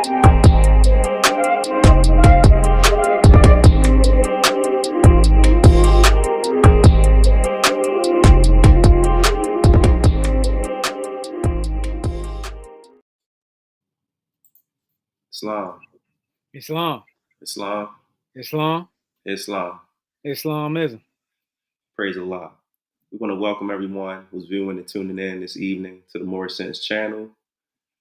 Islam. Islam. Islam. Islam. Islam. Islamism. Praise Allah. We want to welcome everyone who's viewing and tuning in this evening to the Moorish Sense Channel.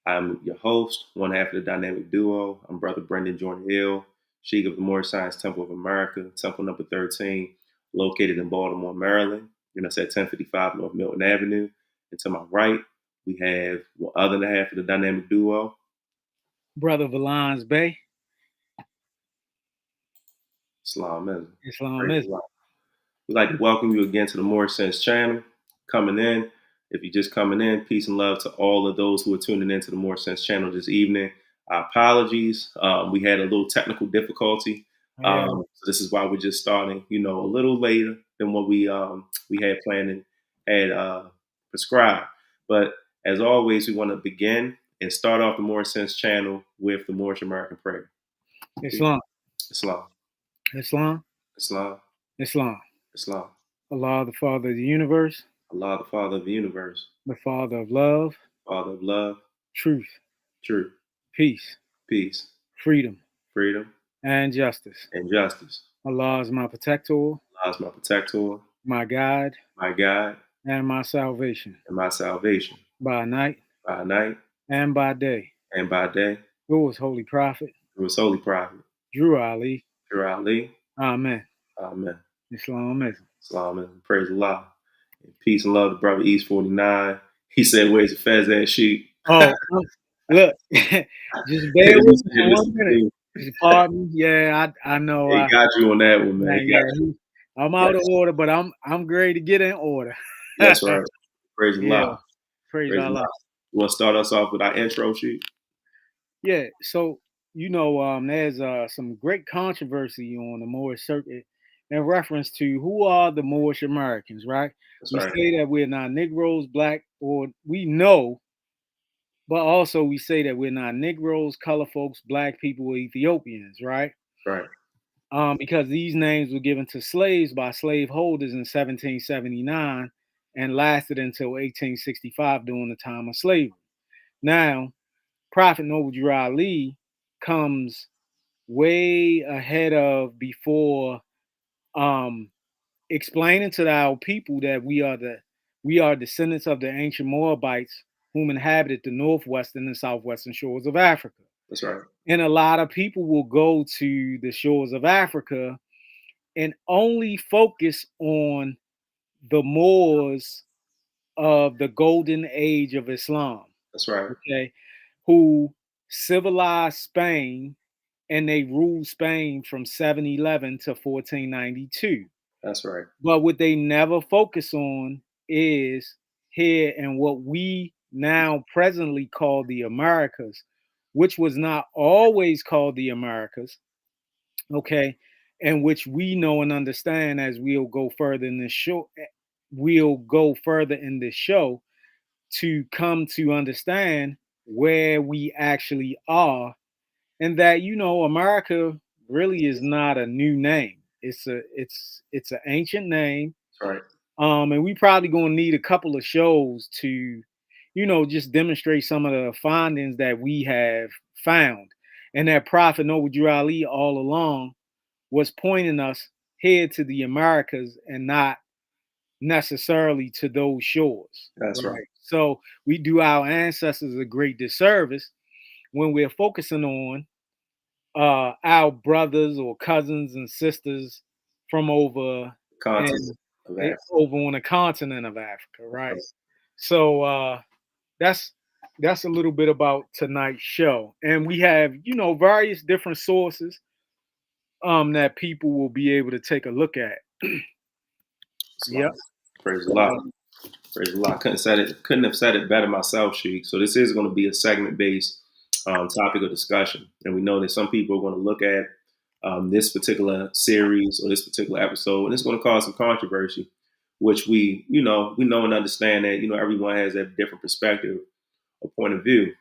I'm your host, one half of the dynamic duo. I'm Brother Brendan Jordan Hill, Sheikh of the Moorish Science Temple of America, Temple number 13, located in Baltimore, Maryland. And that's at 1055 North Milton Avenue. And to my right, we have one other half of the dynamic duo, Brother Valans Bay. Islamism. Islamism. We'd like to welcome you again to the Moorish Sense Channel. Coming in, if you're just coming in, peace and love to all of those who are tuning into the Moorish Sense Channel this evening. Our apologies. We had a little technical difficulty. So this is why we're just starting, a little later than what we had planned and had prescribed. But as always, we want to begin and start off the Moorish Sense Channel with the Moorish American prayer. Islam. Islam. Islam. Islam. Islam. Islam. Allah, the Father of the universe. Allah, the Father of the universe. The Father of love. Father of love. Truth. Truth. Peace. Peace. Freedom. Freedom. And justice. And justice. Allah is my protector. Allah is my protector. My guide. My guide. And my salvation. And my salvation. By night. By night. And by day. And by day. Through his holy prophet. Through his holy prophet. Drew Ali. Drew Ali. Amen. Amen. Islamism. Islamism. Praise Allah. And peace and love to Brother East 49. He said, "Where's the fez ass sheep?" Oh, look. Just bear with me 1 minute. Pardon. Yeah, I know. He got you on that one, man. I'm out of order, but I'm ready to get in order. That's right. Praise Allah. Praise Allah. You want to start us off with our intro sheet? Yeah. So, there's some great controversy on the Moorish circuit in reference to who are the Moorish Americans, right? We say that we're not Negroes, Black, or we know, but also we say that we're not Negroes, color folks, Black people, or Ethiopians, right? Right. Because these names were given to slaves by slaveholders in 1779 and lasted until 1865 during the time of slavery. Now, Prophet Noble Drew Ali comes way ahead of before explaining to our people that we are descendants of the ancient Moabites whom inhabited the northwestern and southwestern shores of Africa. That's right. And a lot of people will go to the shores of Africa and only focus on the Moors of the golden age of Islam. That's right. Okay, who civilized Spain, and they ruled Spain from 711 to 1492. That's right. But what they never focus on is here in what we now presently call the Americas, which was not always called the Americas, okay, and which we know and understand as we'll go further in this show. We'll go further in this show to come to understand where we actually are, and that America really is not a new name. It's an ancient name. That's right. And we probably gonna need a couple of shows to, just demonstrate some of the findings that we have found, and that Prophet Noble Drew Ali all along was pointing us here to the Americas and not necessarily to those shores. That's right. So we do our ancestors a great disservice when we're focusing on our brothers or cousins and sisters from over on the continent of Africa, right? Okay. So that's a little bit about tonight's show, and we have various different sources that people will be able to take a look at. Yep. Praise Allah. Praise Allah. Couldn't have said it better myself, Sheikh. So this is going to be a segment-based topic of discussion, and we know that some people are going to look at this particular series or this particular episode, and it's going to cause some controversy, which we know and understand that everyone has a different perspective or point of view.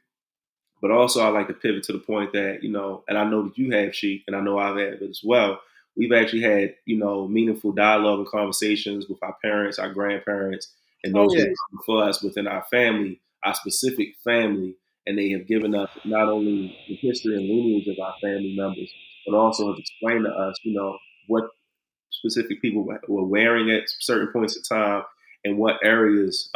But also, I like to pivot to the point that, and I know that you have Sheik, and I know I've had it as well. We've actually had, meaningful dialogue and conversations with our parents, our grandparents, and Oh those who yeah. come before us within our family, our specific family, and they have given us not only the history and lineage of our family members, but also have explained to us, what specific people were wearing at certain points of time and what areas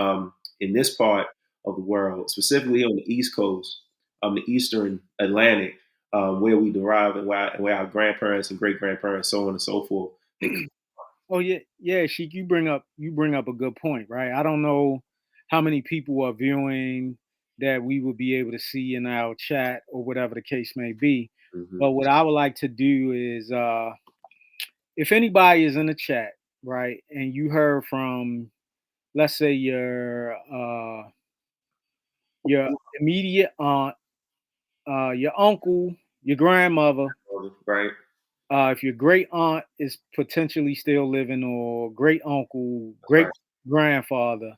in this part of the world, specifically on the East Coast, the Eastern Atlantic, where we derive and where our grandparents and great grandparents, so on and so forth, they come. Oh yeah, yeah, Sheik, you bring up a good point, right? I don't know how many people are viewing that we will be able to see in our chat or whatever the case may be. Hmm. But what I would like to do is if anybody is in the chat, right, and you heard from, let's say, your immediate aunt, your uncle, your grandmother, Right? if your great aunt is potentially still living, or great uncle, That's great right. grandfather,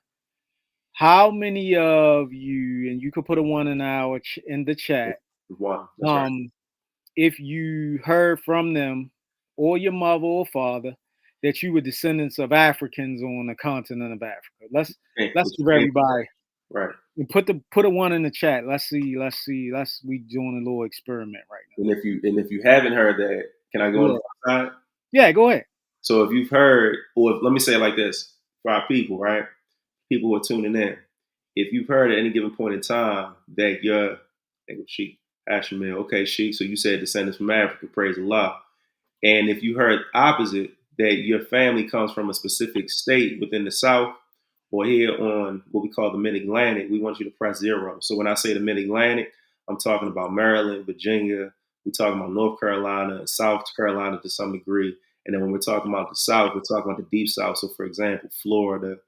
how many of you, and you could put a one in the chat, One. That's right. um, if you heard from them or your mother or father that you were descendants of Africans on the continent of Africa. Let's Okay, let's which give came, everybody right. and put a one in the chat. Let's we doing a little experiment right And if you haven't heard that, can I go now. on Yeah. the front side? Yeah, go ahead. So if you've heard, or let me say it like this, for our people, right? People who are tuning in, if you've heard at any given point in time that you're, I think of Sheik Hashemil, okay, Sheik, so you said descendants from Africa, praise Allah. And if you heard opposite, that your family comes from a specific state within the South or here on what we call the Mid Atlantic, we want you to press 0. So when I say the Mid Atlantic, I'm talking about Maryland, Virginia, we're talking about North Carolina, South Carolina to some degree. And then when we're talking about the South, we're talking about the Deep South. So, for example, Florida,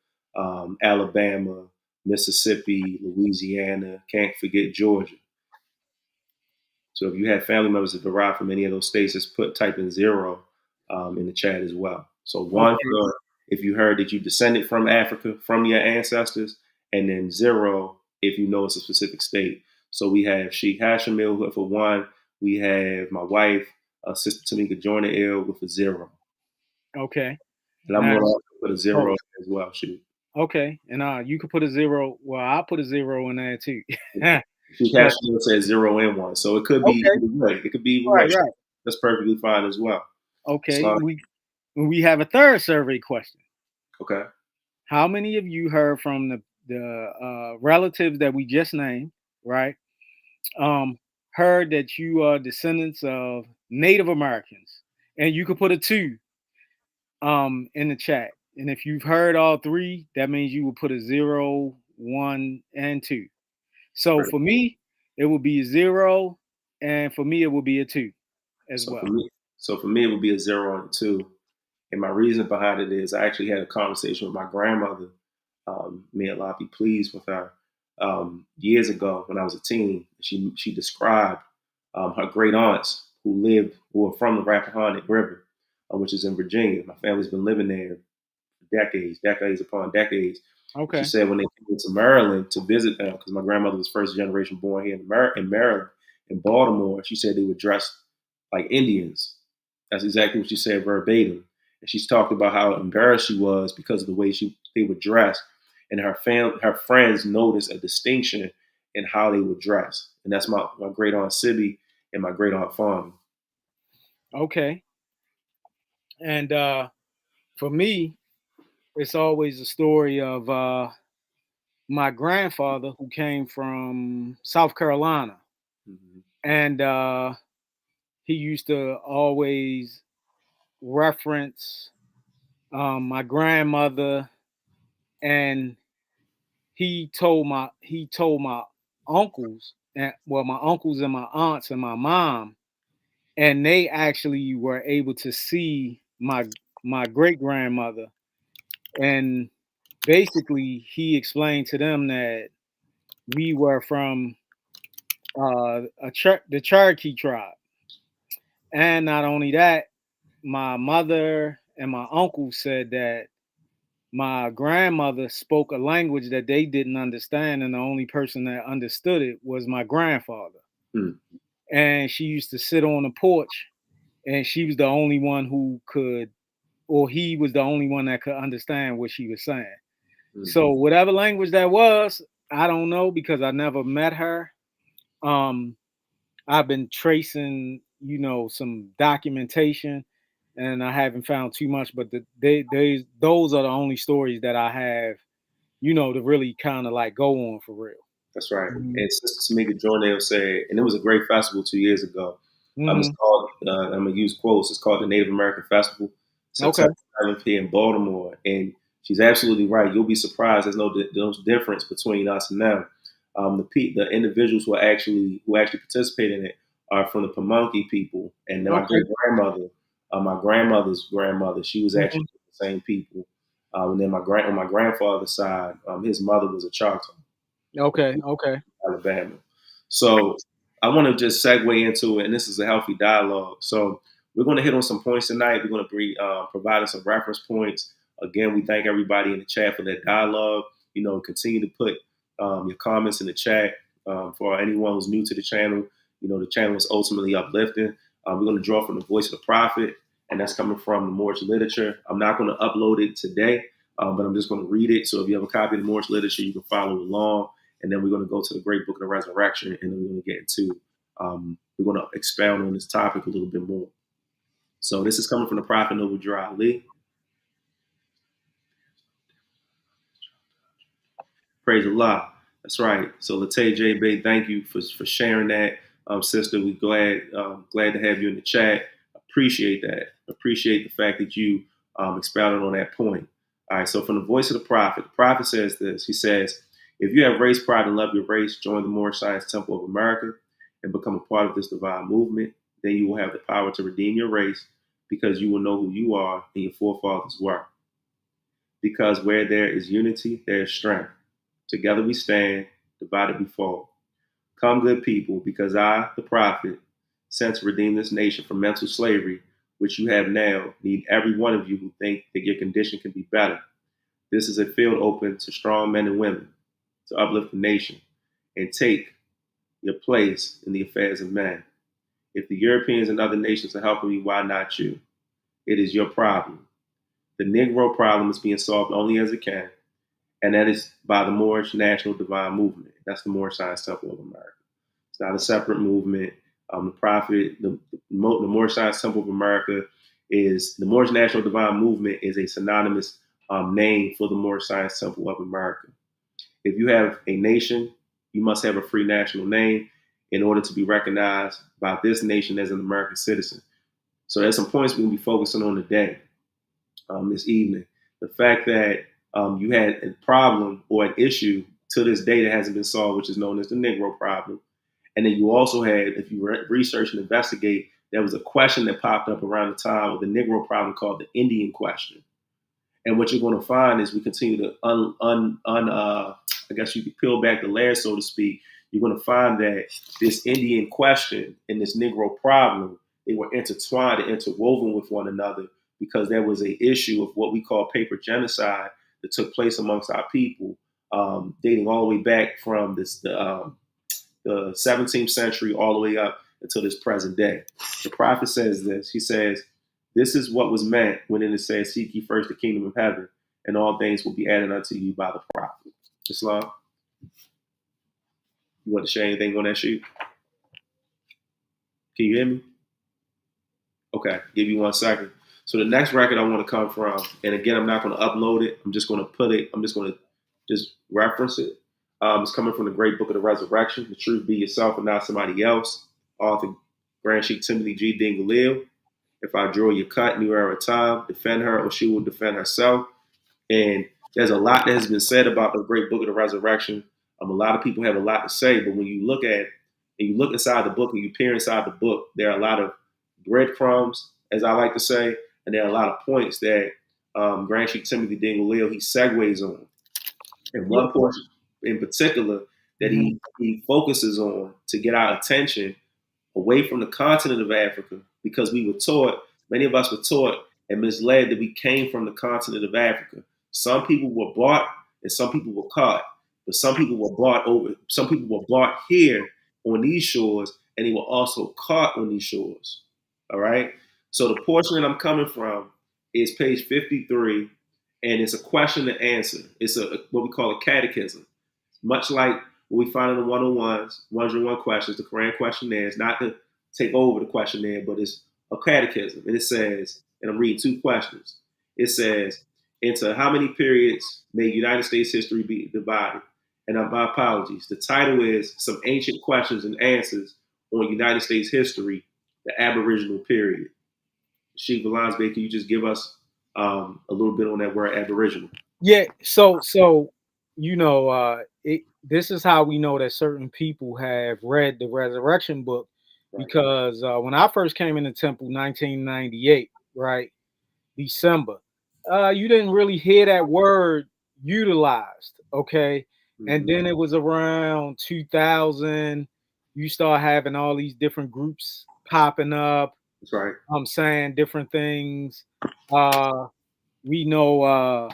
Alabama, Mississippi, Louisiana, can't forget Georgia. So if you have family members that derive from any of those states, just type in 0 in the chat as well. So one Okay. for if you heard that you descended from Africa from your ancestors, and then 0 if you know it's a specific state. So we have Sheikh Hashemil for one. We have my wife, Sister Tamika Joyner Ill with a 0. Okay. And I'm Now, going to put a oh, 0 as well, Sheikh. okay. And you could put a zero. Well, I'll put a zero in there too. Sheikh But Hashemil says 0 and 1. So it could be okay. either way. It could be either way. Right, right. That's perfectly fine as well. Okay. So, We have a third survey question. okay. How many of you heard from the relatives that we just named, right? Um, heard that you are descendants of Native Americans, and you could put a two in the chat. And if you've heard all three, that means you would put a zero, one, and two. So Right. for me, it would be a zero, and for me, it would be a two as So for well. me, so for me, it would be a 0 and a 2. And my reason behind it is I actually had a conversation with my grandmother. May Allah be pleased with her. Years ago, when I was a teen, she described her great aunts who were from the Rappahannock River, which is in Virginia. My family's been living there decades upon decades. And she Okay. said when they came to Maryland to visit them, because my grandmother was first generation born here in Maryland, in Baltimore, she said they were dressed like Indians. That's exactly what she said verbatim. And she's talked about how embarrassed she was because of the way they were dressed. And her friends noticed a distinction in how they would dress. And that's my great aunt Sibby and my great aunt Fawn. Okay. And for me, it's always a story of my grandfather who came from South Carolina, Mm-hmm. and he used to always reference my grandmother, and he told my uncles, and well, my uncles and my aunts and my mom, and they actually were able to see my great grandmother, and basically he explained to them that we were from the Cherokee tribe. And not only that, my mother and my uncle said that my grandmother spoke a language that they didn't understand, and the only person that understood it was my grandfather. Mm. And she used to sit on the porch, and she was the only one who could, or he was the only one that could understand what she was saying. Mm. So whatever language that was, I don't know because I never met her. Um, I've been tracing, some documentation, and I haven't found too much. But those are the only stories that I have, to really kind of like go on for real. That's right. Hmm. And Sister Tamika Jornell said, and it was a great festival 2 years ago. It's Hmm. called, I'm going to use quotes, it's called the Native American Festival, Okay. September 7th here in Baltimore. And she's absolutely right. You'll be surprised. There's no difference between us and them. The individuals who actually participate in it are from the Pamunkey people. And then my Okay. great grandmother, my grandmother's grandmother, she was Hmm. actually the same people. And then on my grandfather's side, his mother was a Choctaw. Okay. Okay. Alabama. So I want to just segue into it, and this is a healthy dialogue. So we're going to hit on some points tonight. We're going to be providing some reference points. Again, we thank everybody in the chat for that dialogue. Continue to put your comments in the chat. For anyone who's new to the channel, the channel is ultimately uplifting. We're going to draw from the voice of the prophet, and that's coming from the Moorish literature. I'm not going to upload it today, but I'm just going to read it. So if you have a copy of the Moorish literature, you can follow along. And then we're going to go to the great book of the resurrection, and then we're going to get into, we're going to expound on this topic a little bit more. So this is coming from the prophet Noble Drew Ali. Praise Allah. That's right. So Latay J. Bay, thank you for sharing that, sister. We glad to have you in the chat. Appreciate that. Appreciate the fact that you expounded on that point. All right. So from the voice of the prophet says this. He says, "If you have race pride and love your race, join the Moorish Science Temple of America and become a part of this divine movement. Then you will have the power to redeem your race because you will know who you are and your forefathers were. Because where there is unity, there is strength. Together we stand, divided we fall. Come, good people, because I, the prophet, sent to redeem this nation from mental slavery, which you have now, need every one of you who think that your condition can be better. This is a field open to strong men and women to uplift the nation and take your place in the affairs of men. If the Europeans and other nations are helping me, why not you? It is your problem. The Negro problem is being solved only as it can, and that is by the Moorish National Divine Movement. That's the Moorish Science Temple of America. It's not a separate movement. The prophet, the Moorish Science Temple of America is the Moorish National Divine Movement is a synonymous name for the Moorish Science Temple of America. If you have a nation, you must have a free national name in order to be recognized by this nation as an American citizen. So there's some points we're going to be focusing on today, this evening. The fact that you had a problem or an issue to this day that hasn't been solved, which is known as the Negro problem. And then you also had, if you research and investigate, there was a question that popped up around the time of the Negro problem called the Indian question. And what you're going to find is we continue to I guess you could peel back the layers, so to speak. You're going to find that this Indian question and this Negro problem, they were intertwined and interwoven with one another because there was an issue of what we call paper genocide that took place amongst our people, dating all the way back from the 17th century all the way up until this present day. The prophet says this. He says, "This is what was meant when it is said, seek ye first the kingdom of heaven, and all things will be added unto you by the prophet." Islam, you want to share anything on that shoot? Can you hear me? Okay, give you 1 second. So the next record I want to come from, and again, I'm not going to upload it. I'm just going to put it. I'm just going to just reference it. It's coming from the Great Book of the Resurrection. The truth be yourself and not somebody else. Author Grand Sheikh Timothy G. Dingalil. If I draw your cut, new era time, defend her, or she will defend herself. And there's a lot that has been said about the Great Book of the Resurrection. A lot of people have a lot to say, but when you look at and you look inside the book and you peer inside the book, there are a lot of breadcrumbs, as I like to say, and there are a lot of points that Grand Sheikh Timothy Dingalil he segues on. And Yeah. one portion in particular that Hmm. he focuses on to get our attention away from the continent of Africa, because we were taught, many of us were taught and misled that we came from the continent of Africa. Some people were bought and some people were caught. But some people were brought over, some people were brought here on these shores, and they were also caught on these shores. All right. So the portion that I'm coming from is page 53, and it's a question and answer. It's a what we call a catechism, much like what we find in the 101s, 101 questions, the Quran questionnaire. It's not to take over the questionnaire, but it's a catechism. And it says, and I'm reading two questions. It says, into how many periods may United States history be divided? And my apologies. The title is Some Ancient Questions and Answers on United States History, the Aboriginal Period. Sheikh Valinsbey, can you just give us a little bit on that word Aboriginal? Yeah. This is how we know that certain people have read the Resurrection book, Right. because when I first came in the temple, 1998, right, December, you didn't really hear that word utilized, okay? And then it was around 2000, you start having all these different groups popping up. That's right. I'm saying different things. We know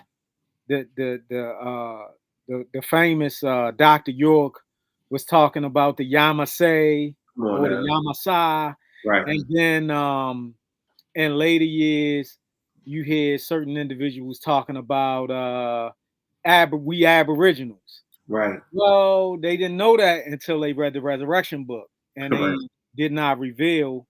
the the the the famous Dr. York was talking about the Yamasee Come on or the now. Yamasai, Right. and then in later years you hear certain individuals talking about we Aboriginals. Right. Well, they didn't know that until they read the Resurrection book, and they Right. did not reveal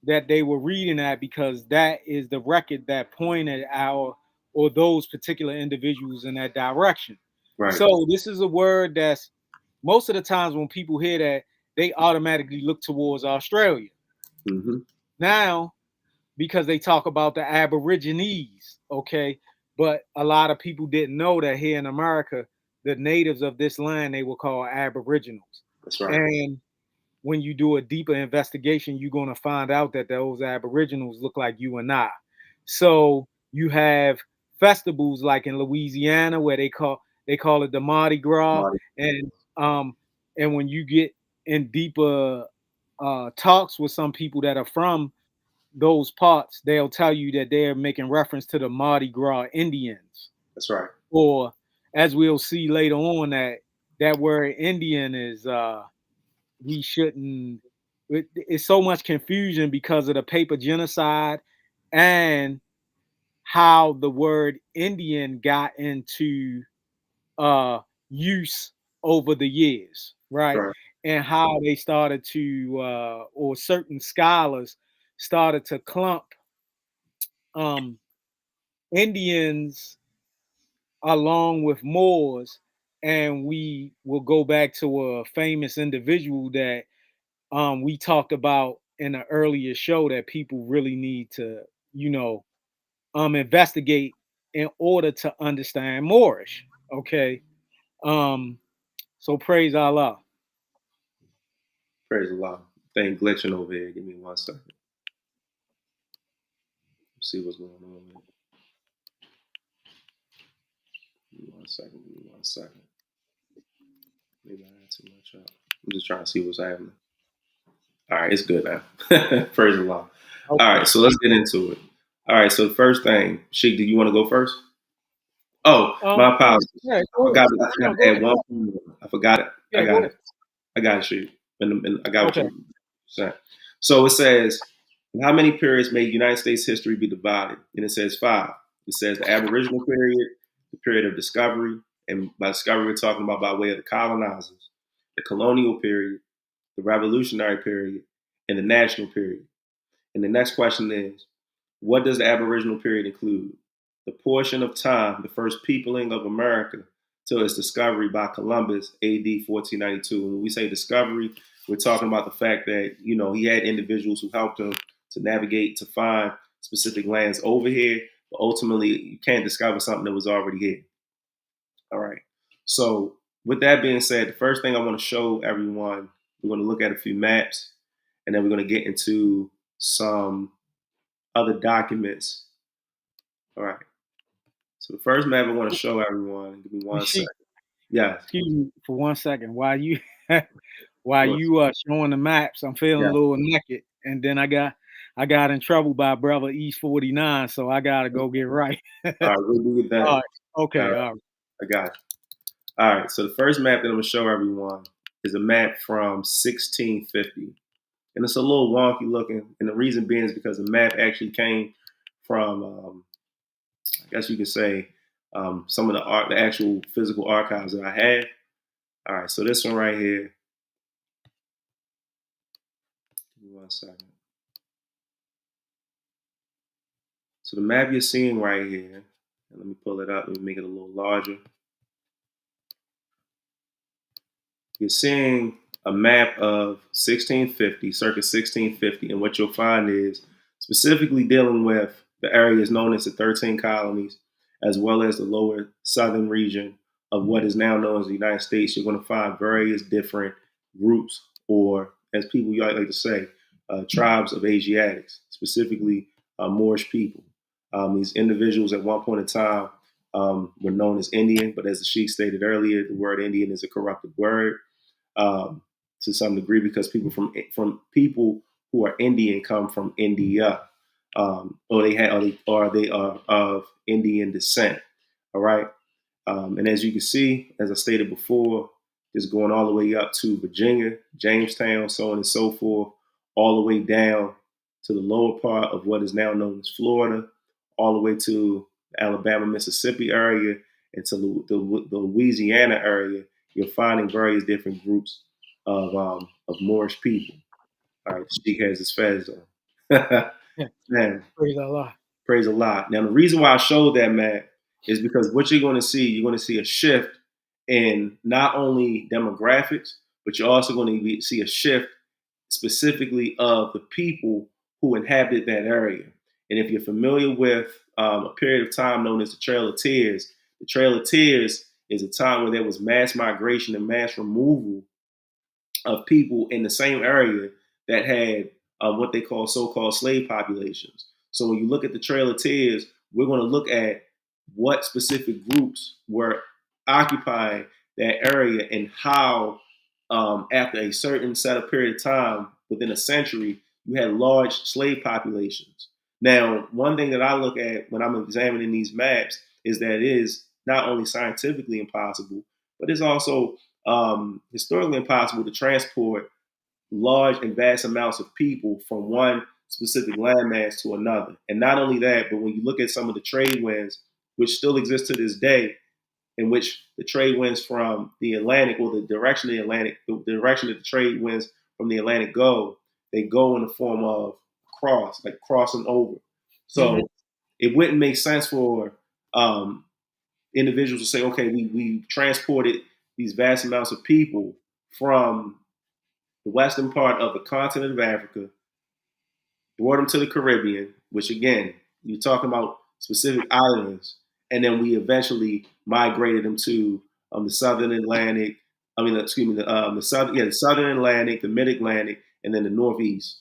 that they were reading that, because that is the record that pointed our or those particular individuals in that direction. Right. So this is a word that's most of the times when people hear that, they automatically look towards Australia. Mm-hmm. Now, because they talk about the Aborigines, okay, but a lot of people didn't know that here in America, the natives of this land, they were called Aboriginals. That's right. And when you do a deeper investigation, you're going to find out that those Aboriginals look like you and I. So you have festivals like in Louisiana where they call it the Mardi Gras, Marty. and um and when you get in deeper talks with some people that are from those parts, they'll tell you that they're making reference to the Mardi Gras Indians, That's right. or as we'll see later on that word Indian is we shouldn't it's so much confusion because of the paper genocide and how the word Indian got into uh use over the years, right? Right. And how they started to or certain scholars started to clump um Indians along with Moors, and we will go back to a famous individual that we talked about in an earlier show that people really need to, you know, investigate in order to understand Moorish. Okay. Um, so praise Allah. Praise Allah. Thing glitching over here. Give me 1 second. See what's going on. Man. Give me 1 second. Give me 1 second. Maybe I had too much up. I'm just trying to see what's happening. All right, it's good now. Praise Allah. All Okay. right, so let's get into it. All right, so the first thing, Sheik, do you want to go first? Oh, my apologies. Yeah, I go ahead. forgot. I No, forgot go to ahead. add one thing. I forgot it. I Yeah, go got ahead. it. I got it, Sheik. And I got what Okay. you saying. So it says, in how many periods may United States history be divided? And it says five. It says the Aboriginal period, the period of discovery, and by discovery we're talking about by way of the colonizers, the colonial period, the revolutionary period, and the national period. And the next question is, what does the Aboriginal period include? The portion of time, the first peopling of America, till its discovery by Columbus, AD 1492. When we say discovery, we're talking about the fact that, he had individuals who helped him to navigate, to find specific lands over here, but ultimately you can't discover something that was already here. All right. So with that being said, the first thing I want to show everyone, we're going to look at a few maps, and then we're going to get into some other documents. All right. So the first map I want to show everyone. Give me one Sheik, second. Yeah. excuse me for 1 second. While you while Sure. you showing the maps, I'm feeling a Yeah. little naked, and then I got I got in trouble by brother East 49, so I gotta go get right. All right, we'll do it All then. right. All Okay. right, All right. I got you. All right, so the first map that I'm gonna show everyone is a map from 1650, and it's a little wonky looking, and the reason being is because the map actually came from, I guess you could say, some of the actual physical archives that I have. All right, so this one right here. Give me 1 second. So the map you're seeing right here, and let me pull it up and make it a little larger. You're seeing a map of 1650, circa 1650, and what you'll find is specifically dealing with the areas known as the 13 colonies, as well as the lower southern region of what is now known as the United States. You're going to find various different groups, or as people like to say, tribes of Asiatics, specifically Moorish people. These individuals at one point in time were known as Indian, but as the Sheikh stated earlier, the word Indian is a corrupted word um, to some degree because people from people who are Indian come from India, or they are of Indian descent. All right, and as you can see, as I stated before, just going all the way up to Virginia, Jamestown, so on and so forth, all the way down to the lower part of what is now known as Florida, all the way to the Alabama, Mississippi area, and to the Louisiana area. You're finding various different groups of Moorish people. All right, Sheik has his fez on. Yeah. Man, Praise Allah. praise a lot. Now, the reason why I showed that, Matt, is because what you're going to see a shift in not only demographics, but you're also going to see a shift specifically of the people who inhabited that area. And if you're familiar with a period of time known as the Trail of Tears is a time where there was mass migration and mass removal of people in the same area that had what they call so-called slave populations. So when you look at the Trail of Tears, we're going to look at what specific groups were occupying that area and how, after a certain set of period of time, within a century, you had large slave populations. Now, one thing that I look at when I'm examining these maps is that it is not only scientifically impossible, but it's also historically impossible to transport large and vast amounts of people from one specific landmass to another. And not only that, but when you look at some of the trade winds, which still exist to this day, in which the trade winds from the Atlantic, or the direction of the Atlantic, the direction that the trade winds from the Atlantic go, they go in the form of cross, like crossing over. Mm-hmm. So it wouldn't make sense for um, individuals to say, okay, we transported these vast amounts of people from the western part of the continent of Africa, brought them to the Caribbean, which again, you're talking about specific islands, and then we eventually migrated them to the southern Atlantic. I mean, excuse me, the southern Atlantic, the mid Atlantic, and then the northeast.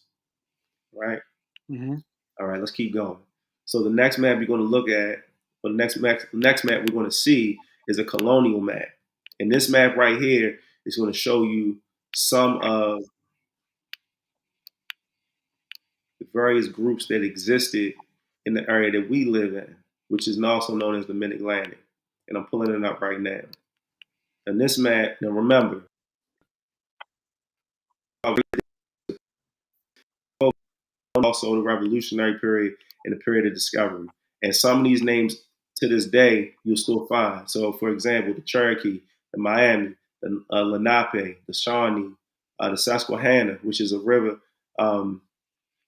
Right. Mm-hmm. All right. Let's keep going. So the next map you're going to look at, or the next map we're going to see is a colonial map, and this map right here is going to show you some of the various groups that existed in the area that we live in, which is also known as the Mid Atlantic. And I'm pulling it up right now. And this map, now remember, also the Revolutionary period and the period of discovery. And some of these names to this day you'll still find. So, for example, the Cherokee, the Miami, the Lenape, the Shawnee, the Susquehanna, which is a river um,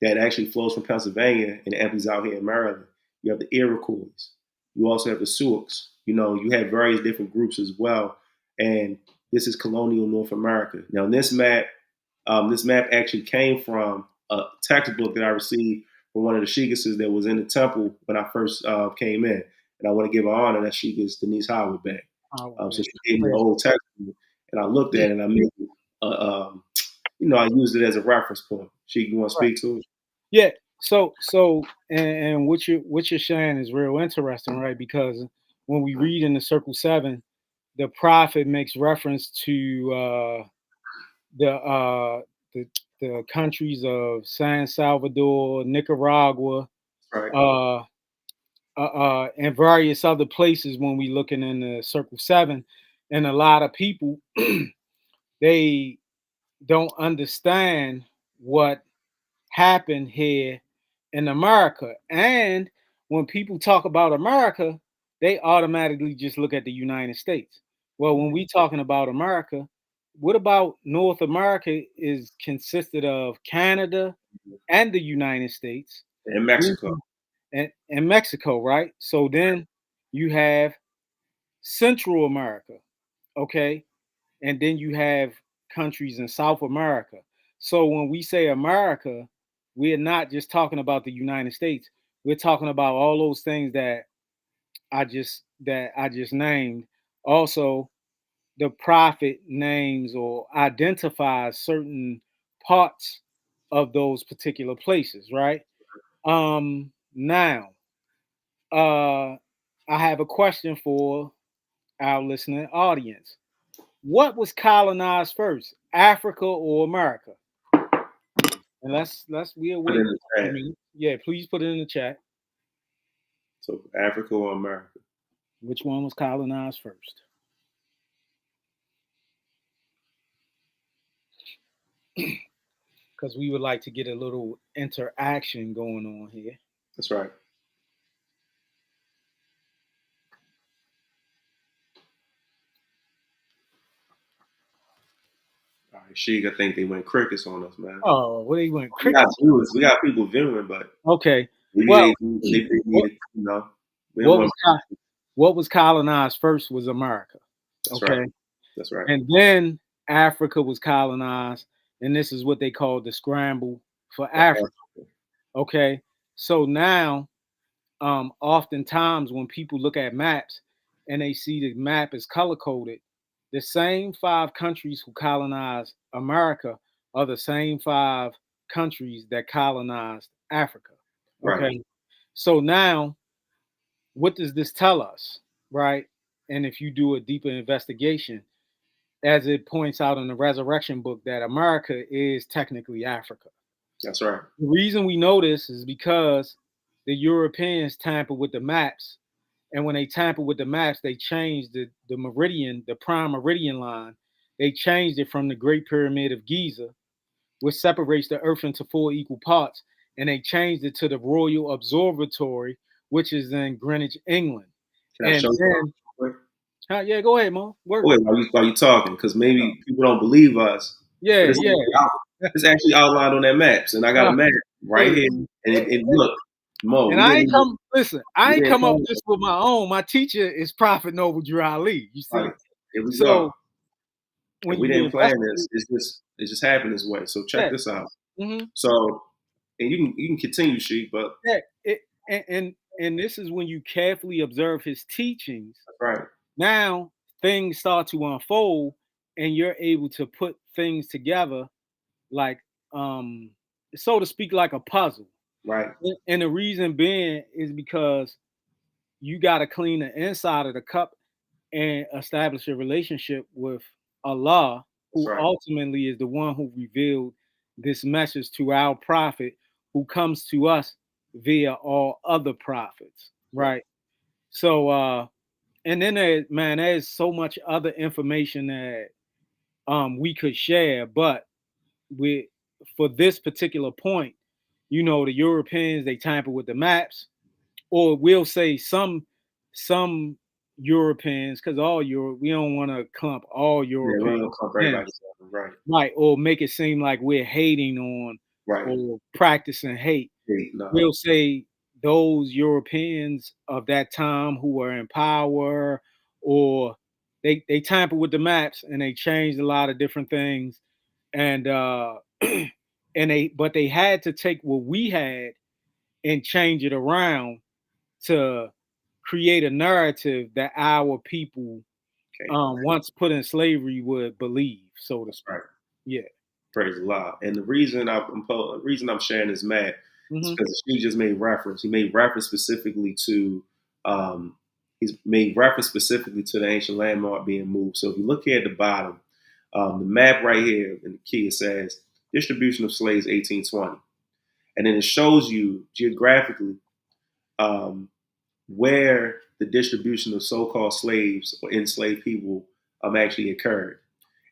that actually flows from Pennsylvania and empties out here in Maryland. You have the Iroquois. You also have the Sioux. You have various different groups as well. And this is colonial North America. Now, this map actually came from a textbook that I received from one of the sheikesses that was in the temple when I first came in. And I want to give her honor, that sheikess Denise Howard back. So she gave me an old textbook, and I looked at it and I made it, I used it as a reference point. Sheik, you want to Right. speak to it? Yeah. And what you're saying is real interesting, right? Because when we read in the Circle 7, the prophet makes reference to the the countries of San Salvador, Nicaragua, Right. uh, and various other places when we looking in the Circle Seven, and a lot of people they don't understand what happened here in America. And when people talk about America, they automatically just look at the United States. Well, when we talking about America, what about North America is consisted of Canada and the United States In Mexico. and Mexico, right? So then you have Central America, okay? And then you have countries in South America. So when we say America, we're not just talking about the United States. We're talking about all those things that I just named. Also, the prophet names or identifies certain parts of those particular places, right? Now, uh, I have a question for our listening audience. What was colonized first, Africa or America? And we'll Put it in wait the a few chat. minutes. Yeah, please put it in the chat. So Africa or America? Which one was colonized first? Because we would like to get a little interaction going on here. That's right. All right, Sheik, I think they went crickets on us, man. Oh, well, they went We got crickets. viewers, we got people viewing, but Okay. maybe Well, they what needed, we don't what want. was what was colonized first was America. That's right. Okay. That's right. And then Africa was colonized, and this is what they call the scramble for Africa. Okay. So now, oftentimes when people look at maps and they see the map is color coded, the same five countries who colonized America are the same five countries that colonized Africa. Right. Okay. So now, what does this tell us? Right. And if you do a deeper investigation, as it points out in the Resurrection book, that America is technically Africa. That's right. The reason we know this is because the Europeans tampered with the maps. And when they tampered with the maps, they changed the meridian, the prime meridian line. They changed it from the Great Pyramid of Giza, which separates the Earth into four equal parts, and they changed it to the Royal Observatory, which is in Greenwich, England. Can I And show you then, quick? yeah, go ahead, Mo. Work. Wait, while you talking, because maybe people don't believe us, but Yeah, yeah. it's actually outlined on that maps, and I got a Uh, map right hey, here, and look, Mo, and we I didn't ain't even come. Listen, we I ain't didn't come up plan just with my own. My teacher is Prophet Noble Drew Ali. You right. see, Here we go, so and when we you didn't plan this. investigate, It just happened this way. So check yeah, this out. hmm So, and you can continue, Sheik, but yeah, and this is when you carefully observe his teachings. that's right, Now things start to unfold, and you're able to put things together, like, um, so to speak, like a puzzle. right, And the reason being is because you got to clean the inside of the cup and establish a relationship with Allah, that's who right, ultimately is the one who revealed this message to our prophet, who comes to us via all other prophets, right, right? So, and then there's so much other information that we could share, but we for this particular point, the Europeans, they tamper with the maps, or we'll say some Europeans, because all Europe, we don't want to clump all yeah, we Europeans ain't gonna clump in, everybody together, right, right? Or make it seem like we're hating on right, or practicing hate. hey, no, We'll say those Europeans of that time who were in power, or they tampered with the maps and they changed a lot of different things, and and they had to take what we had and change it around to create a narrative that our people, okay, once put in slavery, would believe, so to that's speak. right. Yeah. Praise Allah. And the reason I'm sharing this map is Hmm. because she just made reference. He made reference specifically to he's made reference specifically to the ancient landmark being moved. So if you look here at the bottom, the map right here in the key, it says distribution of slaves 1820. And then it shows you geographically um, where the distribution of so-called slaves or enslaved people actually occurred.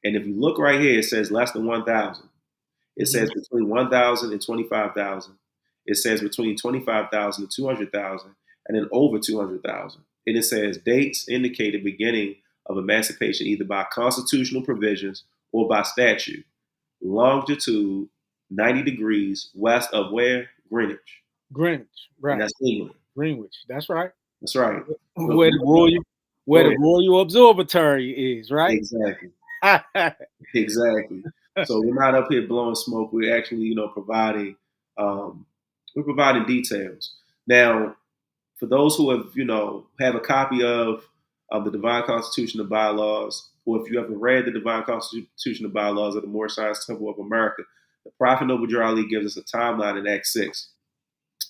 And if you look right here, it says less than 1,000. It says between 1,000 and 25,000. It says between 25,000 and 200,000, and then over 200,000. And it says dates indicate the beginning of emancipation either by constitutional provisions or by statute. Longitude 90 degrees west of where? Greenwich. Greenwich, And right? that's England. Greenwich, that's right. That's right. So Where the Royal, go where the ahead. Royal Observatory is, right? Exactly. Exactly. So we're not up here blowing smoke. We're actually, providing um, we're providing details. Now, for those who have a copy of the Divine Constitution of Bylaws, or if you ever read the Divine Constitution of Bylaws of the Moorish Science Temple of America, the Prophet Noble Drew Ali gives us a timeline in Act 6.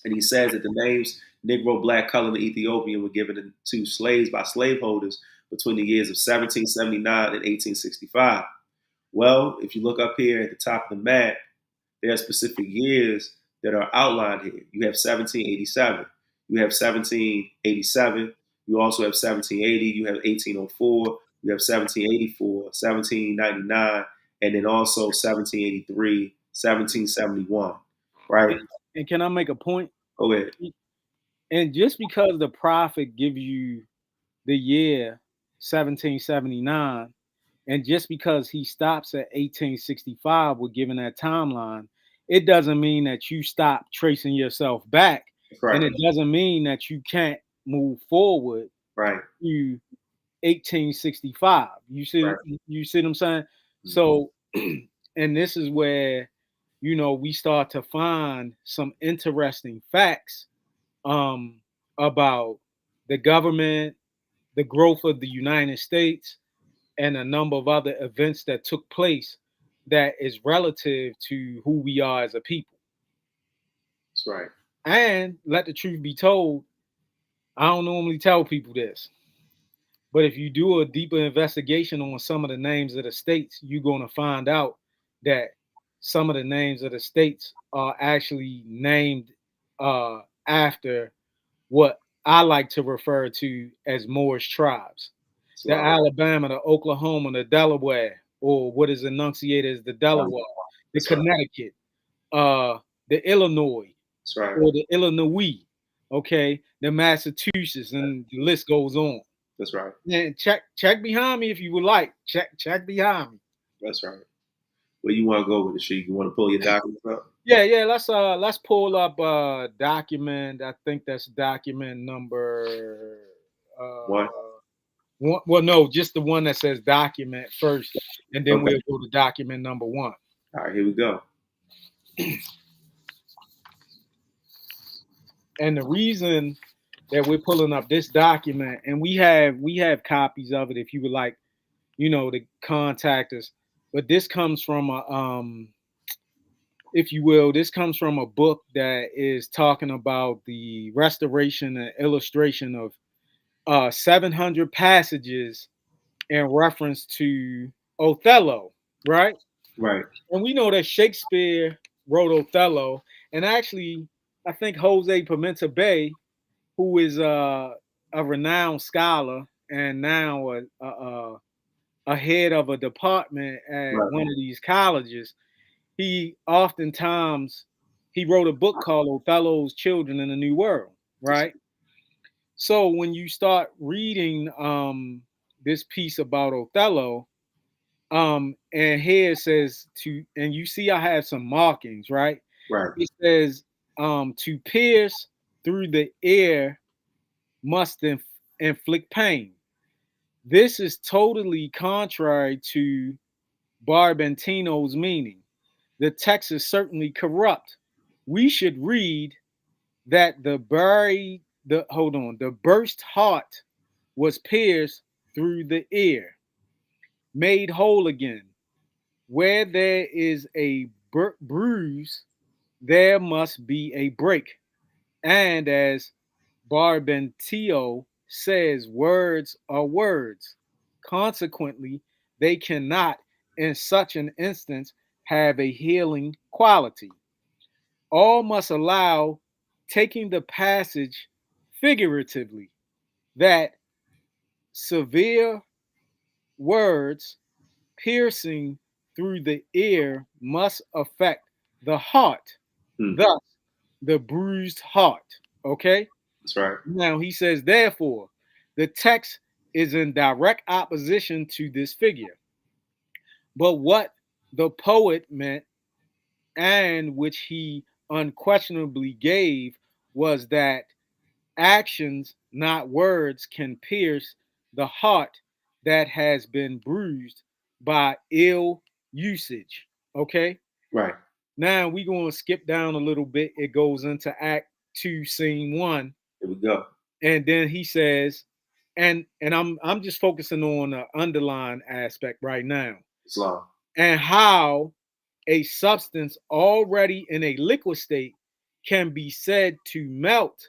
And he says that the names Negro, Black, Color, and Ethiopian were given to slaves by slaveholders between the years of 1779 and 1865. Well, if you look up here at the top of the map, there are specific years that are outlined here. You have 1787, you have 1787, you also have 1780, you have 1804, you have 1784, 1799, and then also 1783, 1771, right? And can I make a point? Go ahead. And just because the prophet give you the year 1779, and just because he stops at 1865 with giving that timeline, it doesn't mean that you stop tracing yourself back, That's and right. it doesn't mean that you can't move forward Right. to 1865. Right. You see what I'm saying? Mhm. So, and this is where we start to find some interesting facts um, about the government, the growth of the United States, and a number of other events that took place that is relative to who we are as a people. That's right. And let the truth be told, I don't normally tell people this, but if you do a deeper investigation on some of the names of the states, you're going to find out that some of the names of the states are actually named after what I like to refer to as Moorish tribes. That's The love. Alabama, the Oklahoma, the Delaware, or what is enunciated as the Right. Delaware, the That's right. Connecticut, the Illinois, That's right. or the Illinois, okay, the Massachusetts, and the list goes on. That's right. And check behind me if you would like. Check behind me. That's right. Where you want to go with the sheet? You want to pull your documents up? Yeah. Let's pull up document. I think that's document number One. one. Well, no, just the one that says document first, and then Okay. we'll go to document number one. All right. Here we go. And the reason that we're pulling up this document, and we have copies of it if you would like, to contact us. But this comes from a if you will, this comes from a book that is talking about the restoration and illustration of 700 passages in reference to Othello, right? Right. And we know that Shakespeare wrote Othello, and actually, I think Jose Pimenta Bay, who is a renowned scholar and now a head of a department at Right. one of these colleges, he oftentimes he wrote a book called Othello's Children in the New World, right? So when you start reading this piece about Othello, and here it says and you see I have some markings, right? Right. It says to pierce through the air must inflict pain. This is totally contrary to Barbantino's meaning. The text is certainly corrupt. We should read that the burst heart was pierced through the ear, made whole again. Where there is a bruise, there must be a break. And as Barbentio says, words are words. Consequently, they cannot, in such an instance, have a healing quality. All must allow taking the passage figuratively that severe words piercing through the ear must affect the heart, Mm. thus the bruised heart. Okay? That's right. Now he says, therefore, the text is in direct opposition to this figure. But what the poet meant, and which he unquestionably gave, was that actions, not words, can pierce the heart that has been bruised by ill usage. Okay? Right. Now we're going to skip down a little bit. It goes into Act 2, Scene 1. Here we go. And then he says, and I'm just focusing on the underlying aspect right now, Islam. and how a substance already in a liquid state can be said to melt.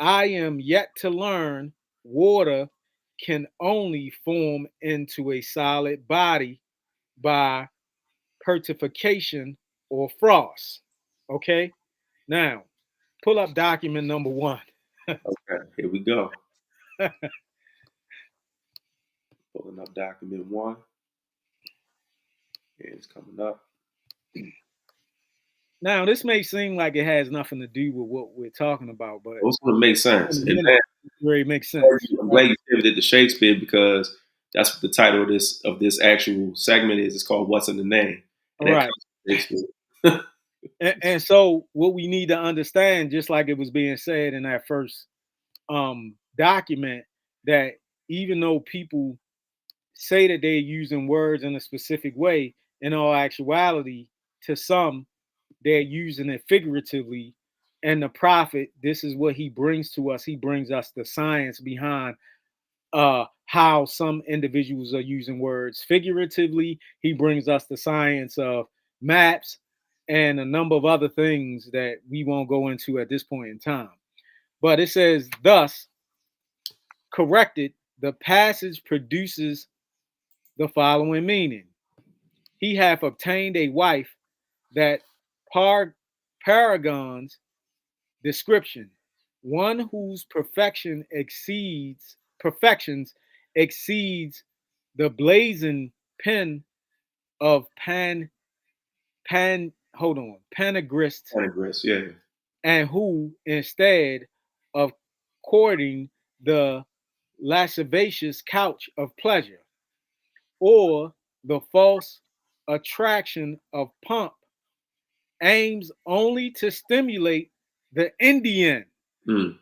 I am yet to learn water can only form into a solid body by petrification or frost. Okay, now pull up document number 1. Okay. Here we go. Pulling up document 1. And it's coming up. Now, this may seem like it has nothing to do with what we're talking about, but Those would make sense. And then it makes sense. I'm glad you pivoted to Shakespeare because that's what the title of this actual segment is. It's called "What's in the Name," and that Right. comes from Shakespeare. And so, what we need to understand, just like it was being said in that first document, that even though people say that they're using words in a specific way, in all actuality, to some, they're using it figuratively. And the prophet, this is what he brings to us. He brings us the science behind how some individuals are using words figuratively. He brings us the science of maps and a number of other things that we won't go into at this point in time. But it says, thus, corrected, the passage produces the following meaning: He hath obtained a wife that paragons description, one whose perfections exceeds the blazing pen of Panagrist, Anagrist, yeah. and who, instead of courting the lascivious couch of pleasure, or the false attraction of pomp, aims only to stimulate the Indian. Mm.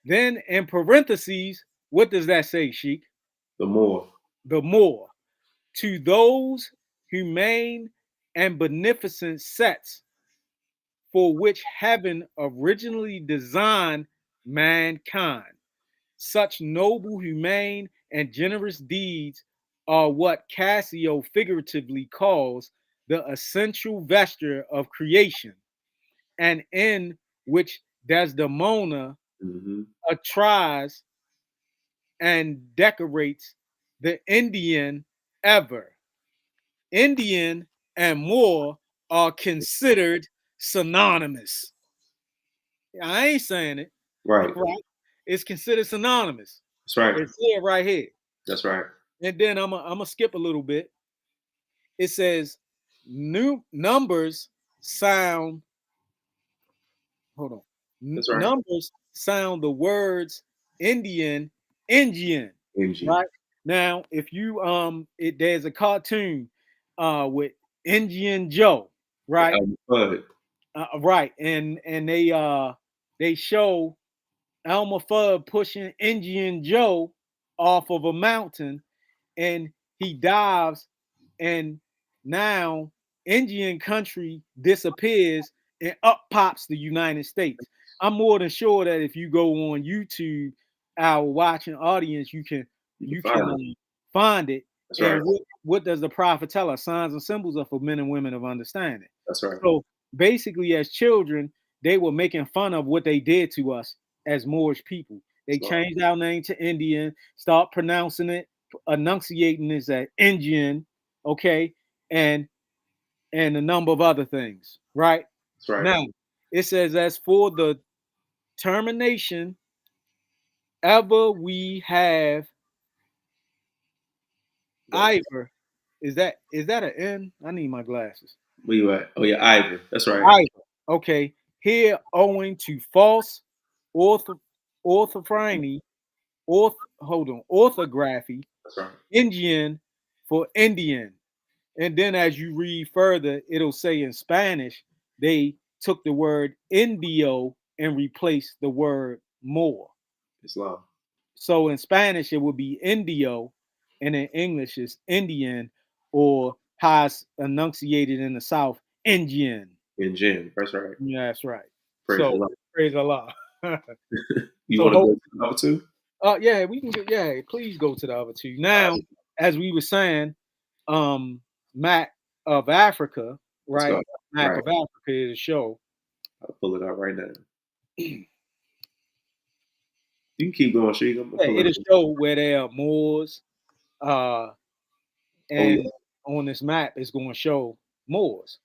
Then in parentheses, what does that say, Sheik? The more. The more. To those humane and beneficent sets for which heaven originally designed mankind. Such noble, humane, and generous deeds are what Cassio figuratively calls the essential vesture of creation, and in which Desdemona Mm-hmm. tries and decorates the Indian ever. Indian and Moor are considered synonymous. I ain't saying it, Right. right? It's considered synonymous. That's right. It's here right here. That's right. And then I'm gonna skip a little bit. It says new numbers sound. Hold on. That's right. Numbers sound the words Indian, Indian. NG. Right now, if you there's a cartoon with Indian Joe, right? Bud. Right, and they show Elmer Fudd pushing Indian Joe off of a mountain, and he dives, and now Indian country disappears, and up pops the United States. I'm more than sure that if you go on YouTube, our watching audience, you can find it. That's And right. what does the prophet tell us? Signs and symbols are for men and women of understanding. That's right. So basically, as children, they were making fun of what they did to us as Moorish people. They changed our name to Indian, start pronouncing it, enunciating it as Indian, okay? And and a number of other things, right? That's right. Now, it says, as for the termination, ever we have Go. either. Is that an N? I need my glasses. Where you at? Oh yeah, Ivor. That's right. Either. Okay. Here, owing to false ortho, orthophrony, orthography, That's right. Indian for Indian. And then as you read further, it'll say in Spanish, they took the word Indio and replaced the word more. Islam. So in Spanish, it would be Indio, and in English, it's Indian, or how it's enunciated in the South, Indian. In Jim. That's right. Yeah, that's right. Praise So Allah. praise Allah. You So want to go hope, to the other two? yeah, we can get, yeah, please go to the other two. All Now, right, as we were saying, Map of Africa, let's right? go. Map Right. of Africa is a show. I'll pull it out right now. You can keep going, Sheik. I'm gonna Yeah, pull it it'll up. show where there are Moors, uh, Oh and yeah. on this map, it's going to show Moors.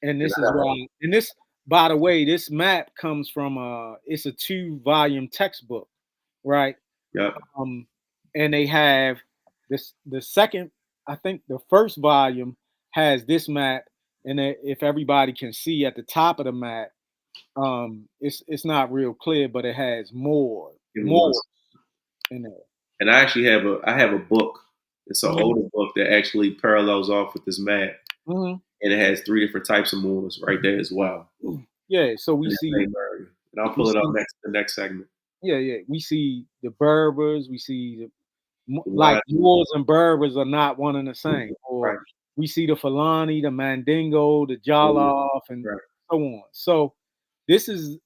And And this I is got why, and this, by the way, this map comes from it's a 2-volume textbook, right? yep. um and they have this, the second, I think the first volume has this map, and if everybody can see at the top of the map, it's not real clear, but it has Give me one. more in there. And I have a book. It's an Mhm. older book that actually parallels off with this map, Mhm. and it has three different types of moors right there as well Yeah, so we in the see, same area. And I'll we pull it up see next the next segment. yeah, yeah, we see the Berbers, we see the The like wide, Moors and Berbers are not one and the same. Or right? we see the Fulani, the Mandingo, the Oh yeah, Jollof, and right. so on. So this is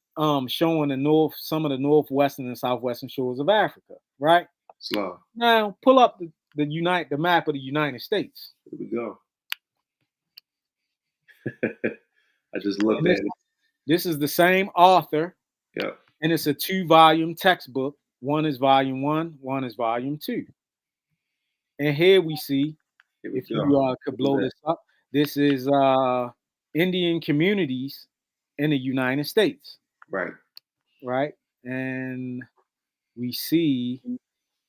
showing some of the northwestern and southwestern shores of Africa, right? Islam. Now pull up the map of the United States. Here we go. I just looked And at this it. this is the same author, Yep. and it's a 2-volume textbook. One is volume one, one is volume two. And here we see, Here we if go. you could What is blow that? this up, this is Indian communities in the United States, Right. right? And we see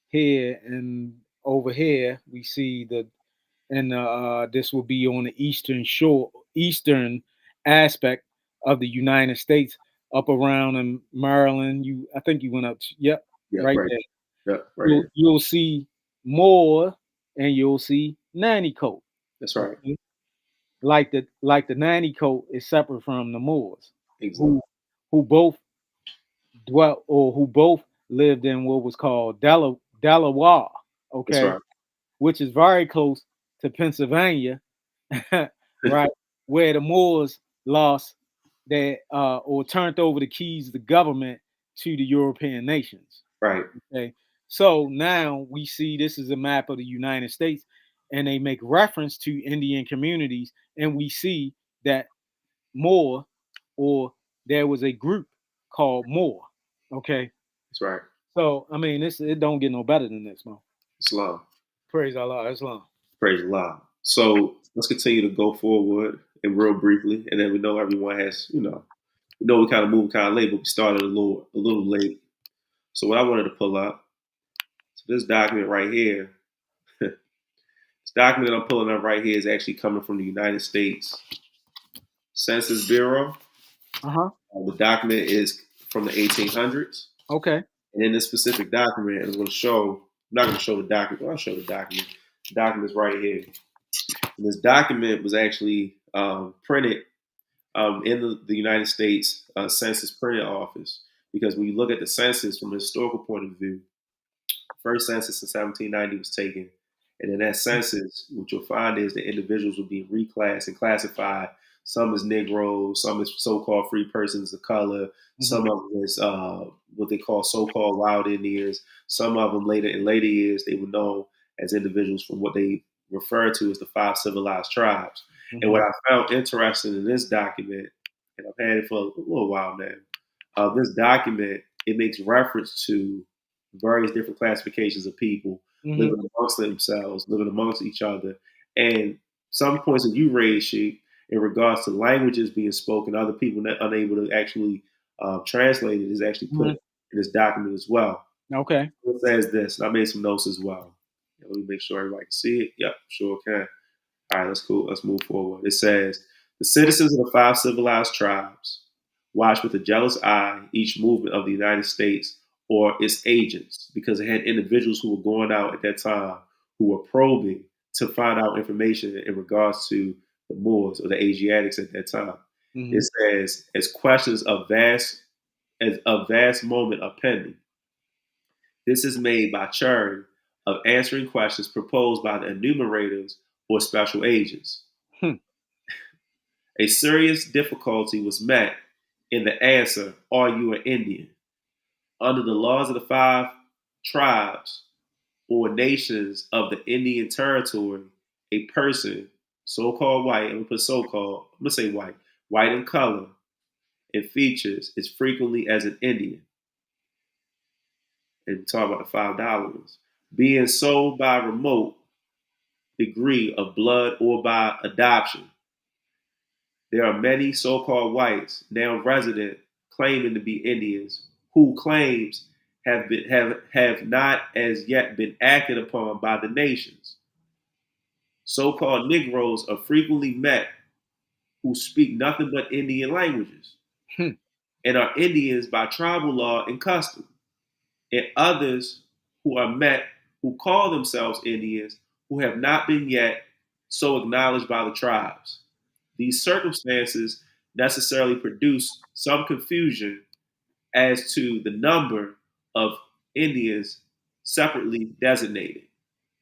here and over here, we see and this will be on the eastern shore, eastern aspect of the United States, up around in Maryland. I think you went up, yep, Yep. right Right. there. Yep. Right You'll here. you'll see more, and you'll see nanny coat. That's right. Okay, like the nanny coat is separate from the Moors, Exactly. who who both dwelt, or who both lived in what was called Delaware, That's okay, right. which is very close to Pennsylvania, right, where the Moors lost their or turned over the keys of the government to the European nations. Right. Okay, so now we see this is a map of the United States, and they make reference to Indian communities, and we see that Moor, or there was a group called Moor. Okay, That's right. so I mean, it don't get no better than this, man. Islam. Praise Allah, Islam. Praise Allah. So let's continue to go forward and real briefly, and then we know everyone has, we know we kind of moved kind of late, but we started a little late. So what I wanted to pull up, so this document right here, this document I'm pulling up right here is actually coming from the United States Census Bureau. Uh huh. The document is from the 1800s, Okay. and in this specific document, I'm going to show. I'm not going to show the document. I'll show the document. The document's right here. And this document was actually printed in the United States Census Printing Office, because when you look at the census from a historical point of view, first census in 1790 was taken. And in that census, what you'll find is the individuals will be reclassed and classified. Some as Negroes, some as so-called free persons of color, Hmm. some of them as what they call so-called wild Indians. Some of them later in later years, they were known as individuals from what they refer to as the five civilized tribes. And Hmm. what I found interesting in this document, and I've had it for a little while now, this document, it makes reference to various different classifications of people Hmm. living amongst themselves, living amongst each other. And some points that you raised, Sheik, in regards to languages being spoken, other people not unable to actually translate it is actually put Hmm. in this document as well. Okay. It says this, and I made some notes as well. Let me make sure everybody can see it. Yep, sure can. All right, let's cool. Let's move forward. It says the citizens of the five civilized tribes watched with a jealous eye each movement of the United States or its agents, because it had individuals who were going out at that time who were probing to find out information in regards to the Moors or the Asiatics at that time. It Hmm. says, as questions of vast as a vast moment are pending. This is made by churn of answering questions proposed by the enumerators or special agents. Hmm. A serious difficulty was met in the answer, are you an Indian? Under the laws of the five tribes or nations of the Indian territory, a person, so called white, I'm gonna put so called, I'm gonna say white in color and features, is frequently as an Indian. And talk about the $5. Being sold by remote degree of blood or by adoption. There are many so-called whites now resident claiming to be Indians who claims have not as yet been acted upon by the nations. So-called Negroes are frequently met who speak nothing but Indian languages Hmm. and are Indians by tribal law and custom, and others who are met who call themselves Indians who have not been yet so acknowledged by the tribes. These circumstances necessarily produce some confusion as to the number of Indians separately designated.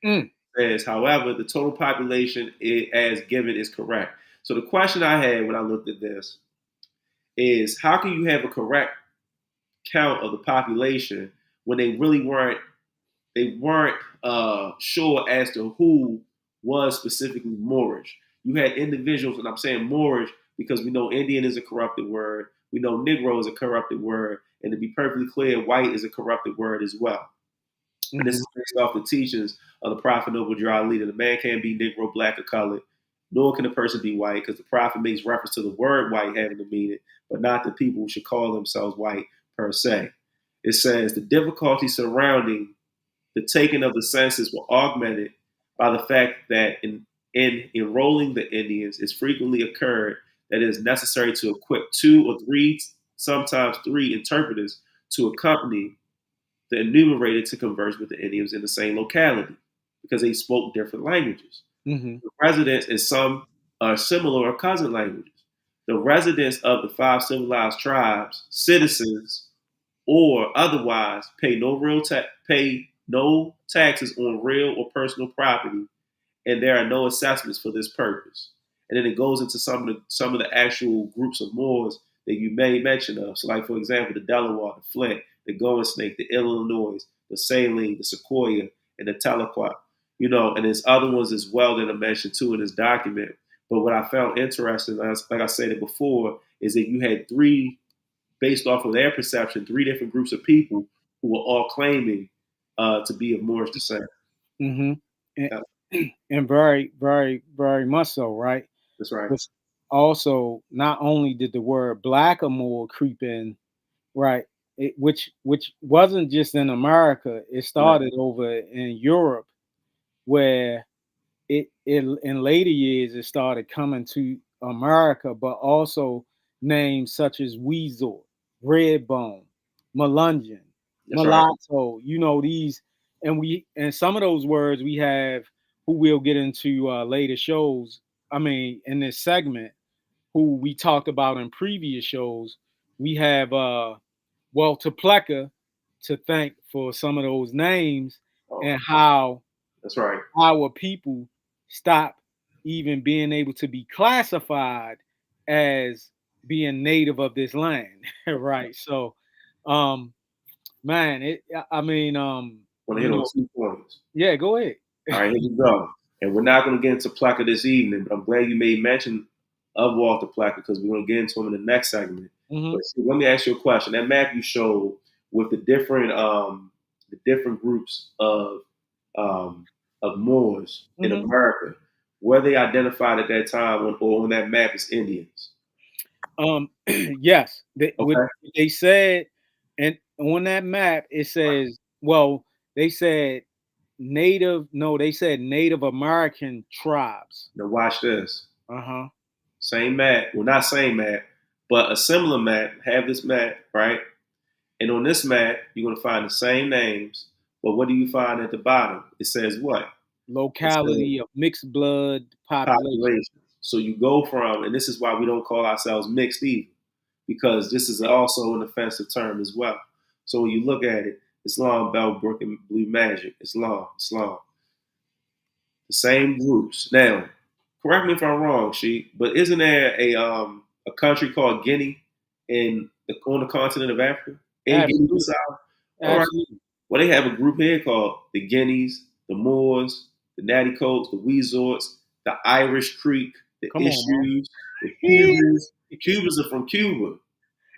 Mm. As, however, the total population as given is correct. So the question I had when I looked at this is, how can you have a correct count of the population when they weren't sure as to who was specifically Moorish. You had individuals, and I'm saying Moorish because we know Indian is a corrupted word. We know Negro is a corrupted word. And to be perfectly clear, white is a corrupted word as well. And this Hmm. is based off the teachings of the Prophet Noble Dry Leader. The man can't be Negro, black, or colored, nor can a person be white, because the Prophet makes reference to the word white having a meaning, but not the people who should call themselves white per se. It says the difficulty surrounding the taking of the census were augmented by the fact that in enrolling the Indians, it's frequently occurred that it is necessary to equip two or three, sometimes three interpreters to accompany the enumerated to converse with the Indians in the same locality because they spoke different languages. Hmm. The residents in some are similar or cousin languages. The residents of the five civilized tribes, citizens or otherwise pay no taxes on real or personal property, and there are no assessments for this purpose. And then it goes into some of the actual groups of Moors that you made mention of. So, like for example, the Delaware, the Flint, the Golden Snake, the Illinois, the Saline, the Sequoia, and the Telequat. And there's other ones as well that are mentioned too in this document. But what I found interesting, like I said it before, is that you had three, based off of their perception, three different groups of people who were all claiming to be of Moorish descent. Hmm. And, Yeah, and very, very, very much so, right? that's right. Which also, not only did the word blackamoor creep in, right, which wasn't just in America. It Right. started over in Europe, where it in later years it started coming to America, but also names such as Weasel, Redbone, Melungeon, That's right. Mulatto. These, and some of those words we have, who we'll get into later shows. I mean, in this segment, who we talked about in previous shows, we have Walter Plecker to thank for some of those names, Oh, and how that's right. our people stop even being able to be classified as being native of this land. Right. So um man, I mean, Want to hit on 2 points. yeah, go ahead. All right, here we go. And we're not going to get into Plucker this evening, but I'm glad you made mention of Walter Plucker because we're going to get into him in the next segment. Hmm. But see, let me ask you a question. That map you showed with the different groups um, of Moors in Hmm. America. were they identified at that time or on that map as Indians? Yes, what Okay. they said, and on that map it says, well, they said native. No, they said Native American tribes. Now watch this. Uh huh. Same map. Well, not same map, but a similar map. Have this map, right? And on this map, you're going to find the same names. But what do you find at the bottom? It says what? It says Locality of mixed blood population. population. So you go from, and this is why we don't call ourselves mixed either, because this is also an offensive term as well. So when you look at it, Islam, Bell, Brook, and Blue Magic, Islam, the same groups. Now, correct me if I'm wrong, Sheik, but isn't there a country called Guinea on the continent of Africa? In Absolutely, Guinea-Bissau? All right. absolutely. Well, they have a group here called the Guineas, the Moors, the Natty Coats, the Weesorts, the Irish Creek, the Come on, man. Issues, the Cubans. The Cubans are from Cuba.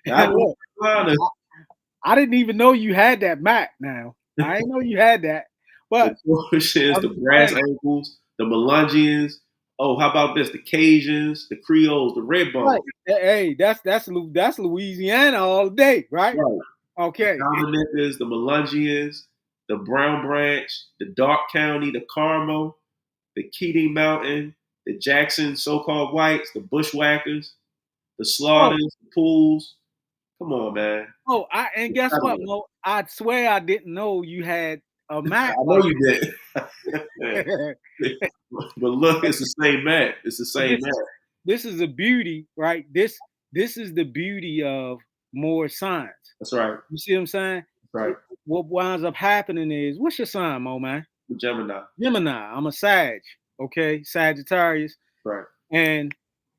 Not And North look, Carolina. I didn't even know you had that map. Now I didn't know you had that, The but Croatians, I the mean, Brass hey, Ankles, the Melungians. Oh, how about this? The Cajuns, the Creoles, the right. Redbones. Hey, that's Louisiana all day, right? Right. The Okay. Dominickers, the Melungians, the Brown Branch, the Dark County, the Carmel, the Keating Mountain, the Jackson so-called whites, the Bushwhackers, the Oh, Slaughters, the Pools. Come on, man. oh, and guess what, Incredible. Mo? I swear I didn't know you had a map I know like you did. this. But look, it's the same map. It's the But same map. this is a beauty, right? This is the beauty of more science. That's right. You see what I'm saying? That's right. What winds up happening is, what's your sign, Mo, man? Gemini. Gemini. I'm a Sag. Okay, Sagittarius. Right. And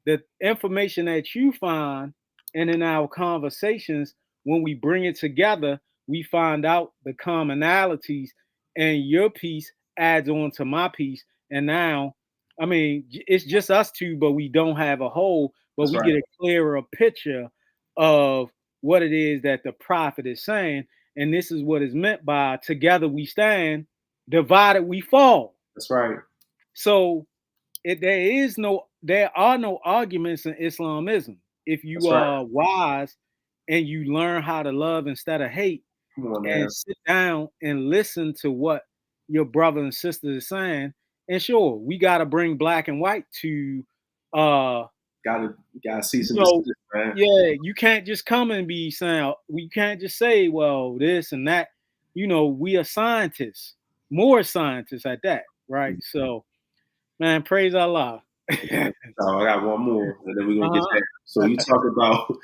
the information that you find and in our conversations, when we bring it together, we find out the commonalities, and your piece adds on to my piece. And now, I mean, it's just us two, but we don't have a whole, but That's we right. get a clearer picture of what it is that the prophet is saying. And this is what is meant by together we stand, divided we fall. That's right. So there are no arguments in Islamism. If you That's right. are wise and you learn how to love instead of hate, Come on now. and sit down and listen to what your brother and sister is saying. And sure, we got to bring black and white to uh Gotta see you some know, decisions, man. yeah, you can't just come and be saying, we can't just say, well, this and that. We are scientists, more scientists at that, right? So, man, praise Allah. So I got one more, and then we're gonna get Uh-huh. that. So you talk about,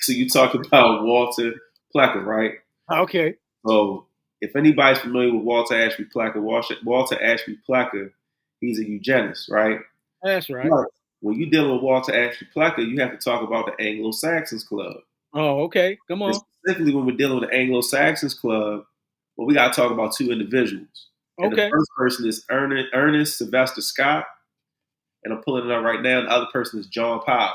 so you talk about Walter Plecker, right? Okay, So if anybody's familiar with Walter Ashby Plecker, Walter Ashby Plecker, he's a eugenist, right? that's right. But when you're dealing with Walter Ashby Plecker, you have to talk about the Anglo Saxons Club. Oh, okay. Come And on. specifically, when we're dealing with the Anglo Saxons Club, well, we got to talk about two individuals. And the Okay. first person is Ernest Sylvester Scott, and I'm pulling it up right now. The other person is John Powell.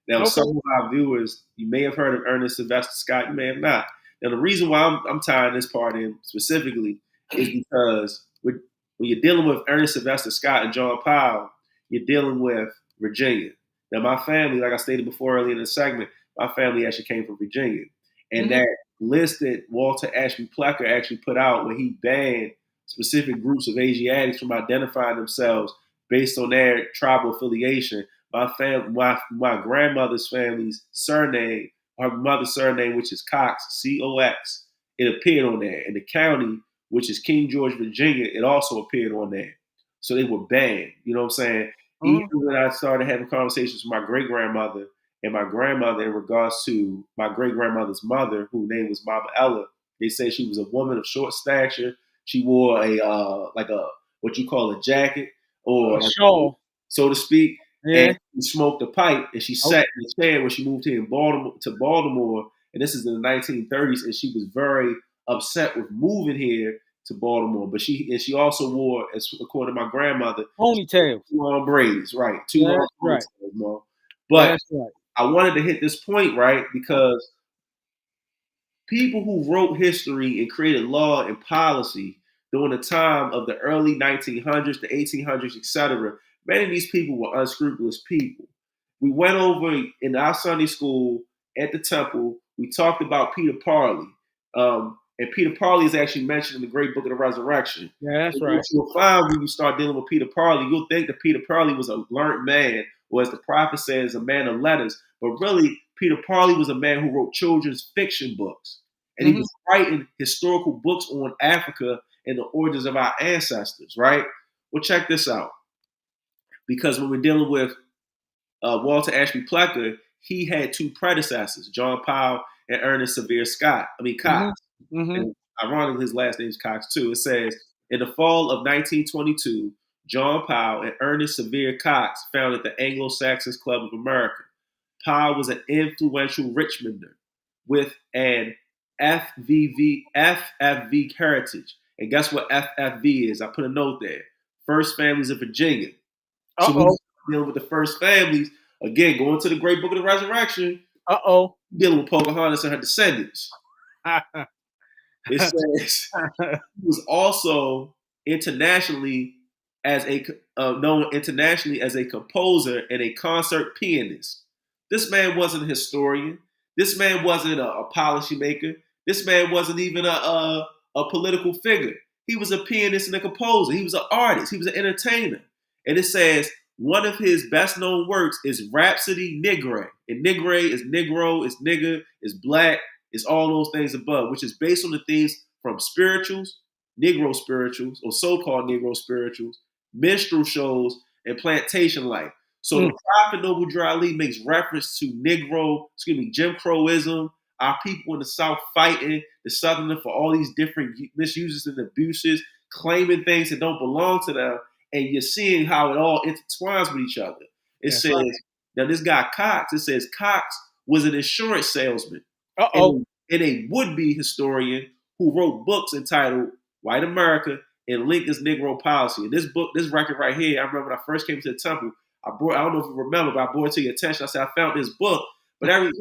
Now, some Okay. of our viewers, you may have heard of Ernest Sylvester Scott, you may have not. Now, the reason why I'm tying this part in specifically is because when you're dealing with Ernest Sylvester Scott and John Powell, you're dealing with Virginia. Now, my family, like I stated before earlier in the segment, my family actually came from Virginia. And Hmm. that list that Walter Ashby Plecker actually put out when he banned specific groups of Asiatics from identifying themselves based on their tribal affiliation. My grandmother's family's surname, her mother's surname, which is Cox, Cox, it appeared on there. In the county, which is King George, Virginia, it also appeared on there. So they were banned. You know what I'm saying? Even Uh-huh. when I started having conversations with my great grandmother and my grandmother in regards to my great grandmother's mother, whose name was Mama Ella, they said she was a woman of short stature. She wore a like a what you call a jacket or like Shaw. so to speak, and Yeah. she smoked a pipe and she sat Okay. in a chair when she moved here in Baltimore, and this is in the 1930s, and she was very upset with moving here to Baltimore. But she also wore, as according to my grandmother, Ponytails. two long braids, right? Two long That's right. ponytails, Mo. But That's right. I wanted to hit this point, right, because people who wrote history and created law and policy during the time of the early 1900s, the 1800s, etc., Many of these people were unscrupulous people. We went over in our Sunday school at the temple. We talked about Peter Parley. And Peter Parley is actually mentioned in the Great Book of the Resurrection. Yeah, that's And right. what you'll find when you start dealing with Peter Parley, you'll think that Peter Parley was a learned man, or as the prophet says, a man of letters. But really, Peter Parley was a man who wrote children's fiction books. And he was writing historical books on Africa and the origins of our ancestors, right? Well, check this out. Because when we're dealing with Walter Ashby Plecker, he had two predecessors, John Powell and Ernest Severe Cox. And ironically, his last name is Cox too. It says, in the fall of 1922, John Powell and Ernest Severe Cox founded the Anglo-Saxons Club of America. Powell was an influential Richmonder with an FFV heritage. And guess what FFV is? I put a note there. First Families of Virginia. So when you dealing with the first families, again, going to the Great Book of the Resurrection, dealing with Pocahontas and her descendants. It says he was also internationally known internationally as a composer and a concert pianist. This man wasn't a historian. This man wasn't a policymaker. This man wasn't even a political figure. He was a pianist and a composer. He was an artist. He was an entertainer. And it says one of his best known works is Rhapsody Negre. And Negre is Negro, is nigger, is black, is all those things above, which is based on the themes from spirituals, Negro spirituals, or so-called Negro spirituals, minstrel shows, and plantation life. So the prophet Noble Drew Ali makes reference to Jim Crowism, our people in the South fighting the Southerner for all these different misuses and abuses, claiming things that don't belong to them, and you're seeing how it all intertwines with each other. It says, now this guy Cox, it says Cox was an insurance salesman and a would-be historian who wrote books entitled White America and Lincoln's Negro Policy. And this book, this record right here, I remember when I first came to the temple, I don't know if you remember, but I brought it to your attention. I said, I found this book. But every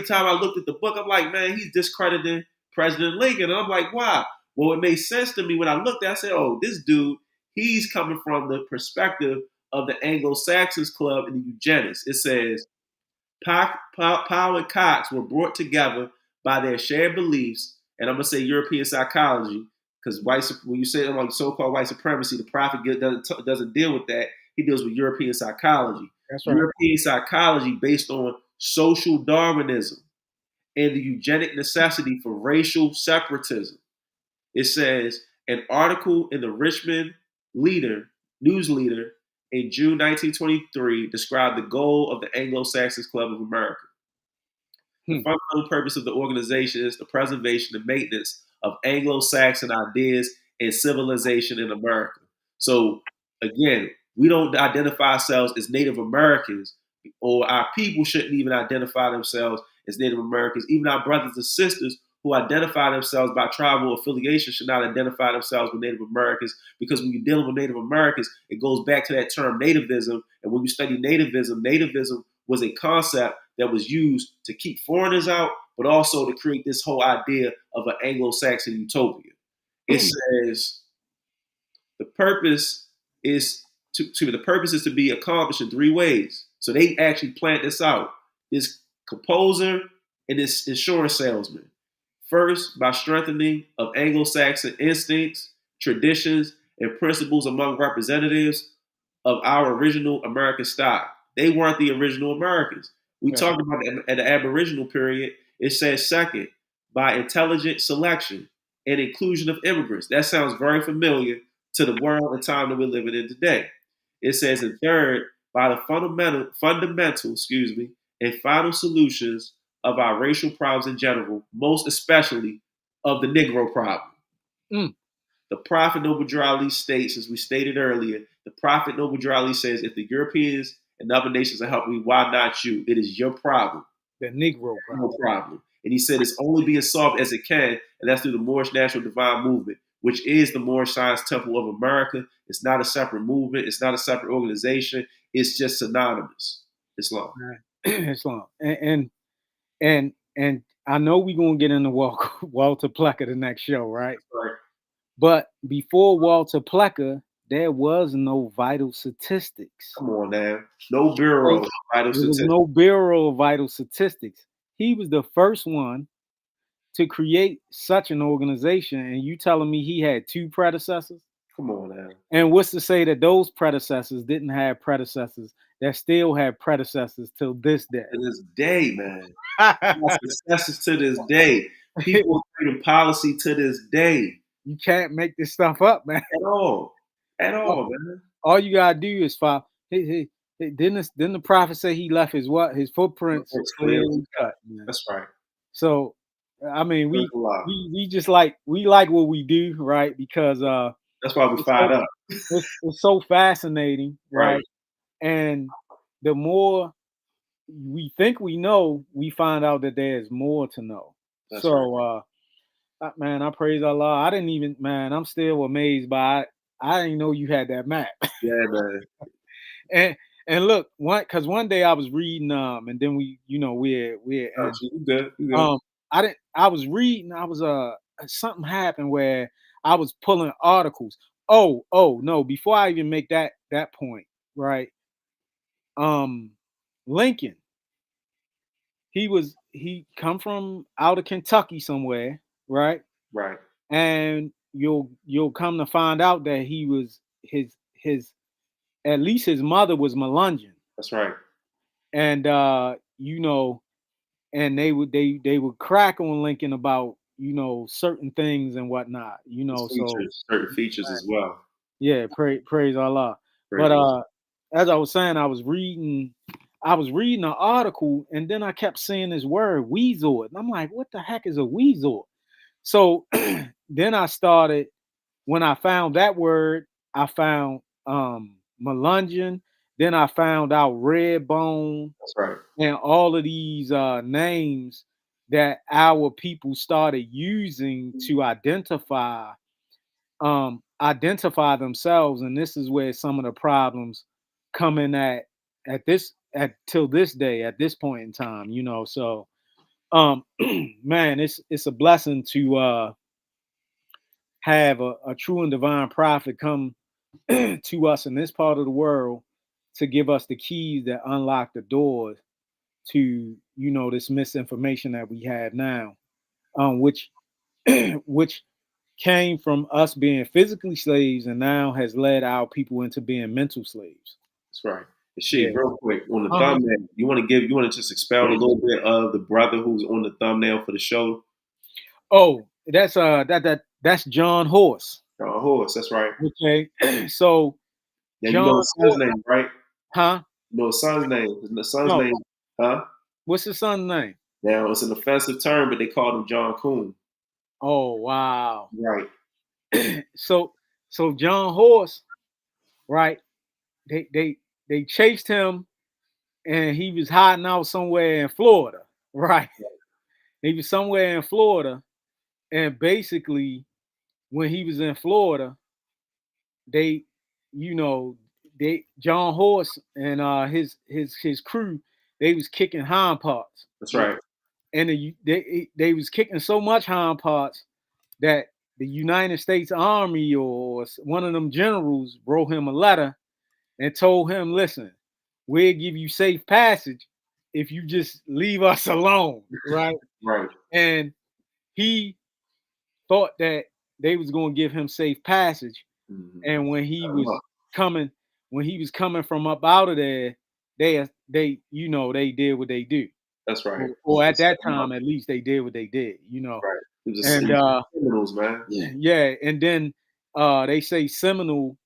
time I looked at the book, I'm like, man, he's discrediting President Lincoln. And I'm like, why? Well, it made sense to me when I looked at it. I said, oh, this dude, he's coming from the perspective of the Anglo-Saxons Club and the eugenics. It says, Powell and Cox were brought together by their shared beliefs, and I'm going to say European psychology, because when you say like so-called white supremacy, the prophet doesn't deal with that. He deals with European psychology. That's right. European psychology based on social Darwinism and the eugenic necessity for racial separatism. It says an article in the Richmond News Leader in June 1923 described the goal of the Anglo-Saxons Club of America. The fundamental purpose of the organization is the preservation and maintenance of Anglo-Saxon ideas and civilization in America. So again, we don't identify ourselves as Native Americans, or our people shouldn't even identify themselves as Native Americans. Even our brothers and sisters who identify themselves by tribal affiliation should not identify themselves with Native Americans, because when you're dealing with Native Americans, it goes back to that term nativism. And when you study nativism was a concept that was used to keep foreigners out, but also to create this whole idea of an Anglo-Saxon utopia. It says the purpose is to be accomplished in three ways. So they actually planned this out. This composer and this insurance salesman. First, by strengthening of Anglo-Saxon instincts, traditions, and principles among representatives of our original American stock. They weren't the original Americans. We talked about it at the Aboriginal period. It says second, by intelligent selection and inclusion of immigrants. That sounds very familiar to the world and time that we're living in today. It says in third, by the fundamental, and final solutions of our racial problems in general, most especially of the Negro problem. The prophet Noble Drew Ali states, as we stated earlier, the prophet Noble Drew Ali says, if the Europeans and other nations are helping me, why not you? It is your problem. The Negro problem. And he said it's only being solved as it can, and that's through the Moorish National Divine Movement, which is the Moorish Science Temple of America. It's not a separate movement. It's not a separate organization. It's just synonymous. Islam. Islam. And I know we're gonna get into Walter Plecker the next show, right? Right. But before Walter Plecker, there was no vital statistics. Come on now. No bureau So of vital there was statistics. no Bureau of Vital Statistics. He was the first one to create such an organization, and you telling me he had two predecessors? Come on now. And what's to say that those predecessors didn't have predecessors that still have predecessors till this day? To this day, man. Successes to this day. People are creating policy to this day. You can't make this stuff up, man. At all. At All all, man. all you gotta do is follow. Didn't the prophet say he left his what? His footprints It's clearly clearly cut, man. That's right. So, I mean, There's a lot. we just like we like what we do, right? Because That's why we it's fired so up. it's so fascinating, Right. right? And the more we think we know, we find out that there's more to know. That's right. So, man, I praise Allah. I didn't even, man, I'm still amazed by it. I didn't know you had that map. Yeah, man. and and look, because one day I was reading, and then we're Oh, and you good. You good. I was reading, I was something happened where I was pulling articles. Oh no, before I even make that point, right? Um Lincoln, he come from out of Kentucky somewhere, right? Right. And you'll come to find out that he was his at least his mother was Melungeon. That's right. And and they would crack on Lincoln about certain things and whatnot. So Certain features as well. yeah, praise Allah. Praise But Allah. as I was saying, I was reading an article, and then I kept seeing this word weasel, and I'm like, what the heck is a weasel? So then I started, when I found that word, I found Melungeon, then I found out red bone, That's right. and all of these names that our people started using to identify themselves. And this is where some of the problems come in at till this day, at this point in time. So man, it's a blessing to have a true and divine prophet come to us in this part of the world to give us the keys that unlock the doors to this misinformation that we have now, which which came from us being physically slaves and now has led our people into being mental slaves. That's right. And Yeah. shit, real quick on the Uh-huh. thumbnail, you want to just expound a little bit of the brother who's on the thumbnail for the show? Oh, that's John Horse. Horse. That's right. Okay. So Yeah, you know John his son's Horse, name, right? huh? You know his son's name. His son's No. name, huh? What's his son's name? Now it's an offensive term, but they called him John Coon. Oh, wow. Right. So John Horse, right? They chased him, and he was hiding out somewhere in Florida, right? He was somewhere in Florida, and basically when he was in Florida, they, you know, they John Horse and his crew, they was kicking hind parts, That's right. and they was kicking so much hind parts that the United States Army or one of them generals wrote him a letter and told him, "Listen, we'll give you safe passage if you just leave us alone," right? Right. And he thought that they was going to give him safe passage, Mm-hmm. and coming when he was coming from up out of there, they did what they do. That's right. Or at that time, at least they did what they did. Right. He was And criminals, man. yeah, and then they say Seminole,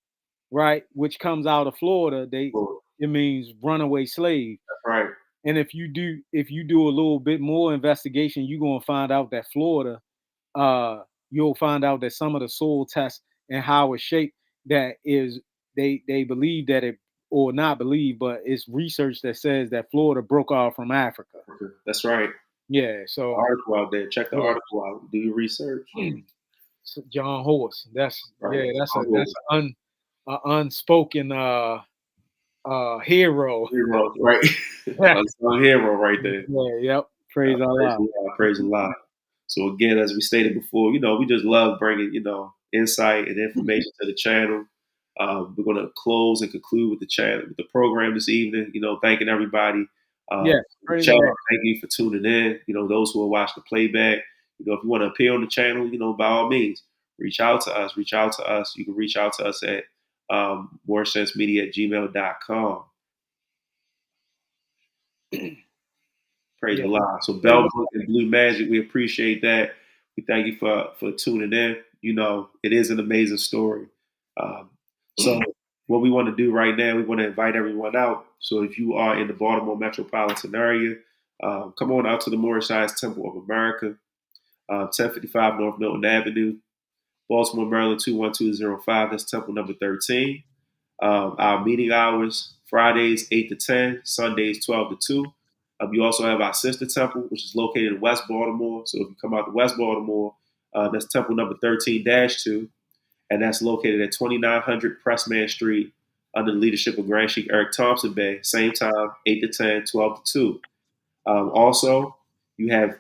right, which comes out of Florida. It means runaway slave. That's right. And if you do a little bit more investigation, you're gonna find out that Florida, you'll find out that some of the soil tests and how it's shaped, that is they believe that it, or not believe, but it's research that says that Florida broke off from Africa. Okay. That's right. Yeah, so Article out there. Check the article out. Do your research. So John Horse. That's Right. yeah, that's an unspoken hero. Hero, right? Unsung hero right there. Yeah, yep. Praise Allah. Praise Allah. So again, as we stated before, we just love bringing, insight and information to the channel. We're going to close and conclude with the program this evening. Thanking everybody. Yes, The praise the chat, Lord. thank you for tuning in. Those who will watch the playback. If you want to appear on the channel, by all means, reach out to us. Reach out to us. You can reach out to us at moresensemedia@gmail.com. Praise Yeah, Allah. So praise Bell Book and Blue Magic, we appreciate that. We thank you for tuning in. It is an amazing story. Um, so what we want to do right now, we want to invite everyone out. So if you are in the Baltimore metropolitan area, come on out to the Moorish Science Temple of America, 1055 North Milton Avenue, Baltimore, Maryland 21205. That's Temple number 13. Our meeting hours, Fridays 8 to 10, Sundays 12 to 2. You also have our sister temple, which is located in West Baltimore. So if you come out to West Baltimore, that's temple number 13-2, and that's located at 2900 Pressman Street under the leadership of Grand Sheik Eric Thompson Bey. Same time, 8 to 10, 12 to 2. Also, you have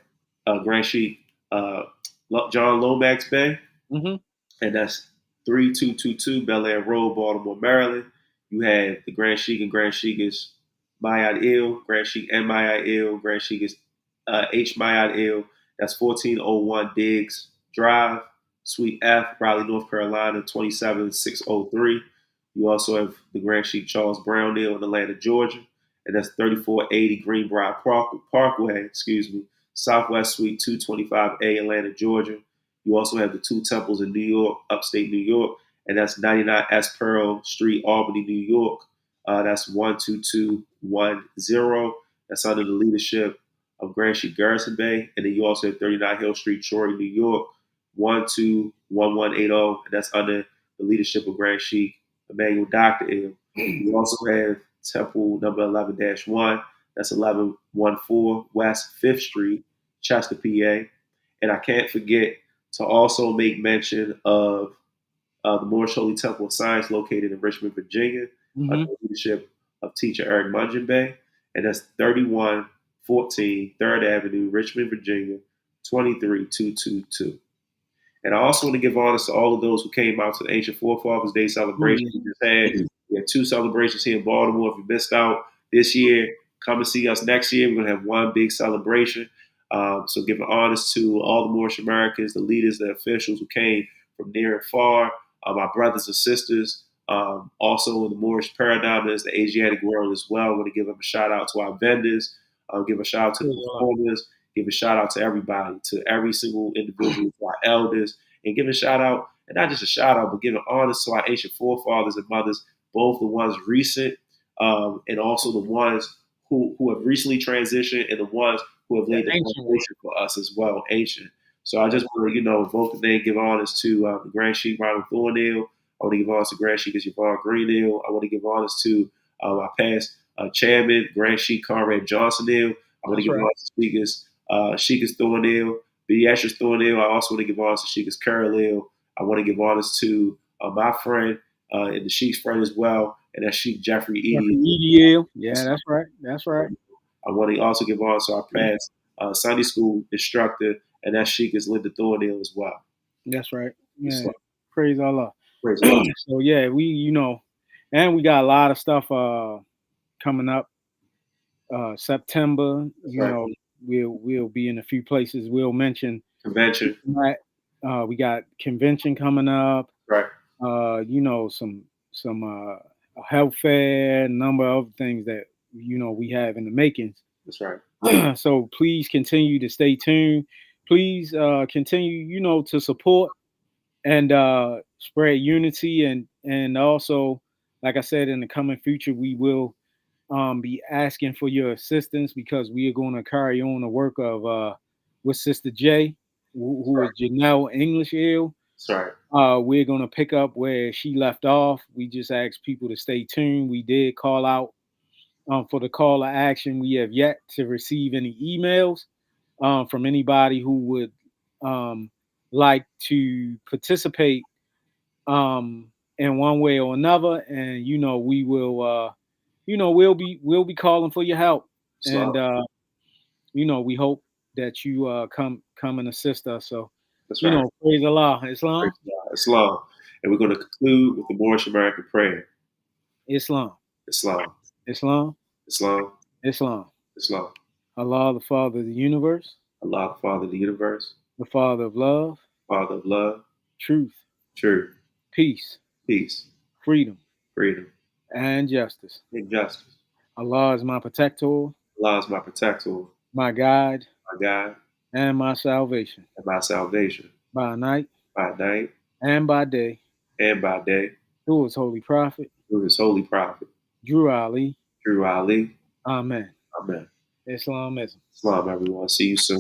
Grand Sheik John Lomax Bey, hmm and that's 3222 Bel Air Road, Baltimore, Maryland. You have the Grand Sheik and Grand Sheik's Mayad Il, Grand Sheik and Mayad Il, Grand Sheik's H Mayad Il. That's 1401 Diggs Drive, Suite F, Raleigh, North Carolina, 27603. You also have the Grand Sheik Charles Brown Il in Atlanta, Georgia, and that's 3480 Greenbrier Parkway, Southwest Suite 225A, Atlanta, Georgia. You also have the two temples in New York, upstate New York, and that's 99 S Pearl Street, Albany, New York. That's 12210. That's under the leadership of Grand Sheik Garrison Bay. And then you also have 39 Hill Street, Troy, New York, 121180. And that's under the leadership of Grand Sheik Emmanuel Dr. Il. You also have Temple number 11-1. That's 1114 West 5th Street, Chester, PA. And I can't forget to also make mention of the Moorish Holy Temple of Science located in Richmond, Virginia, under hmm the leadership of teacher Eric Mungenbay. And that's 3114 3rd Avenue, Richmond, Virginia, 23222. And I also want to give honors to all of those who came out to the Ancient Forefathers Day celebration we just had. We had two celebrations here in Baltimore. If you missed out this year, come and see us next year. We're going to have one big celebration. So giving honors to all the Moorish Americans, the leaders, the officials who came from near and far, my brothers and sisters. Also in the Moorish paradigm, there's the Asiatic world as well. I want to give them a shout out to our vendors, give a shout out to the performers, give a shout out to everybody, to every single individual, to our elders, and give a shout out, and not just a shout out, but giving honors to our ancient forefathers and mothers, both the ones recent and also the ones who have recently transitioned and the ones who have laid the foundation for us as well, ancient. So I just want to, invoke the name, give honors to the Grand Sheik Ronald Thornhill. I want to give honors to Grand Sheik Yvonne Greenhill. I want to give honors to our past chairman, Grand Sheik Conrad Johnson Hill. I want to give honors to speakers Sheikah's Thornhill, Beatrice Thornhill. I also want to give honors to Sheikah's Curlhill. I want to give honors to my friend and the Sheik's friend as well, and that's Sheik Jeffrey Edie. Yeah, that's right. That's right. I want to also give honors to our past Sunday school instructor, and that Sheik is Linda Thornhill as well. That's right. Yeah. So, Praise Allah. praise Allah. So yeah, and we got a lot of stuff coming up. September, Right. we'll be in a few places. We'll mention Convention. We got convention coming up. Right. Some health fair, number of things that we have in the makings. That's right. So please continue to stay tuned. Please continue, to support and spread unity, and also, like I said, in the coming future, we will be asking for your assistance because we are going to carry on the work of with Sister J, who is Janelle English Ill. That's right. We're going to pick up where she left off. We just asked people to stay tuned. We did call out for the call to action. We have yet to receive any emails from anybody who would like to participate in one way or another. And we will we'll be calling for your help. And we hope that you come and assist us. So that's right. praise Allah. Islam. Islam. And we're going to conclude with the Moorish American prayer. Islam. Islam. Islam. Islam. Islam. Islam. Allah, the Father of the universe, Allah, the Father of the universe, the Father of love, Father of love, truth, truth, peace, peace, freedom, freedom, and justice. and justice. Allah is my protector, Allah is my protector, my guide, my God, and my salvation. and my salvation. By night By night and by day, and by day, through his holy prophet, through his holy prophet, Drew Ali. through Ali. Amen. Amen. Islamism. Islam, everyone. See you soon.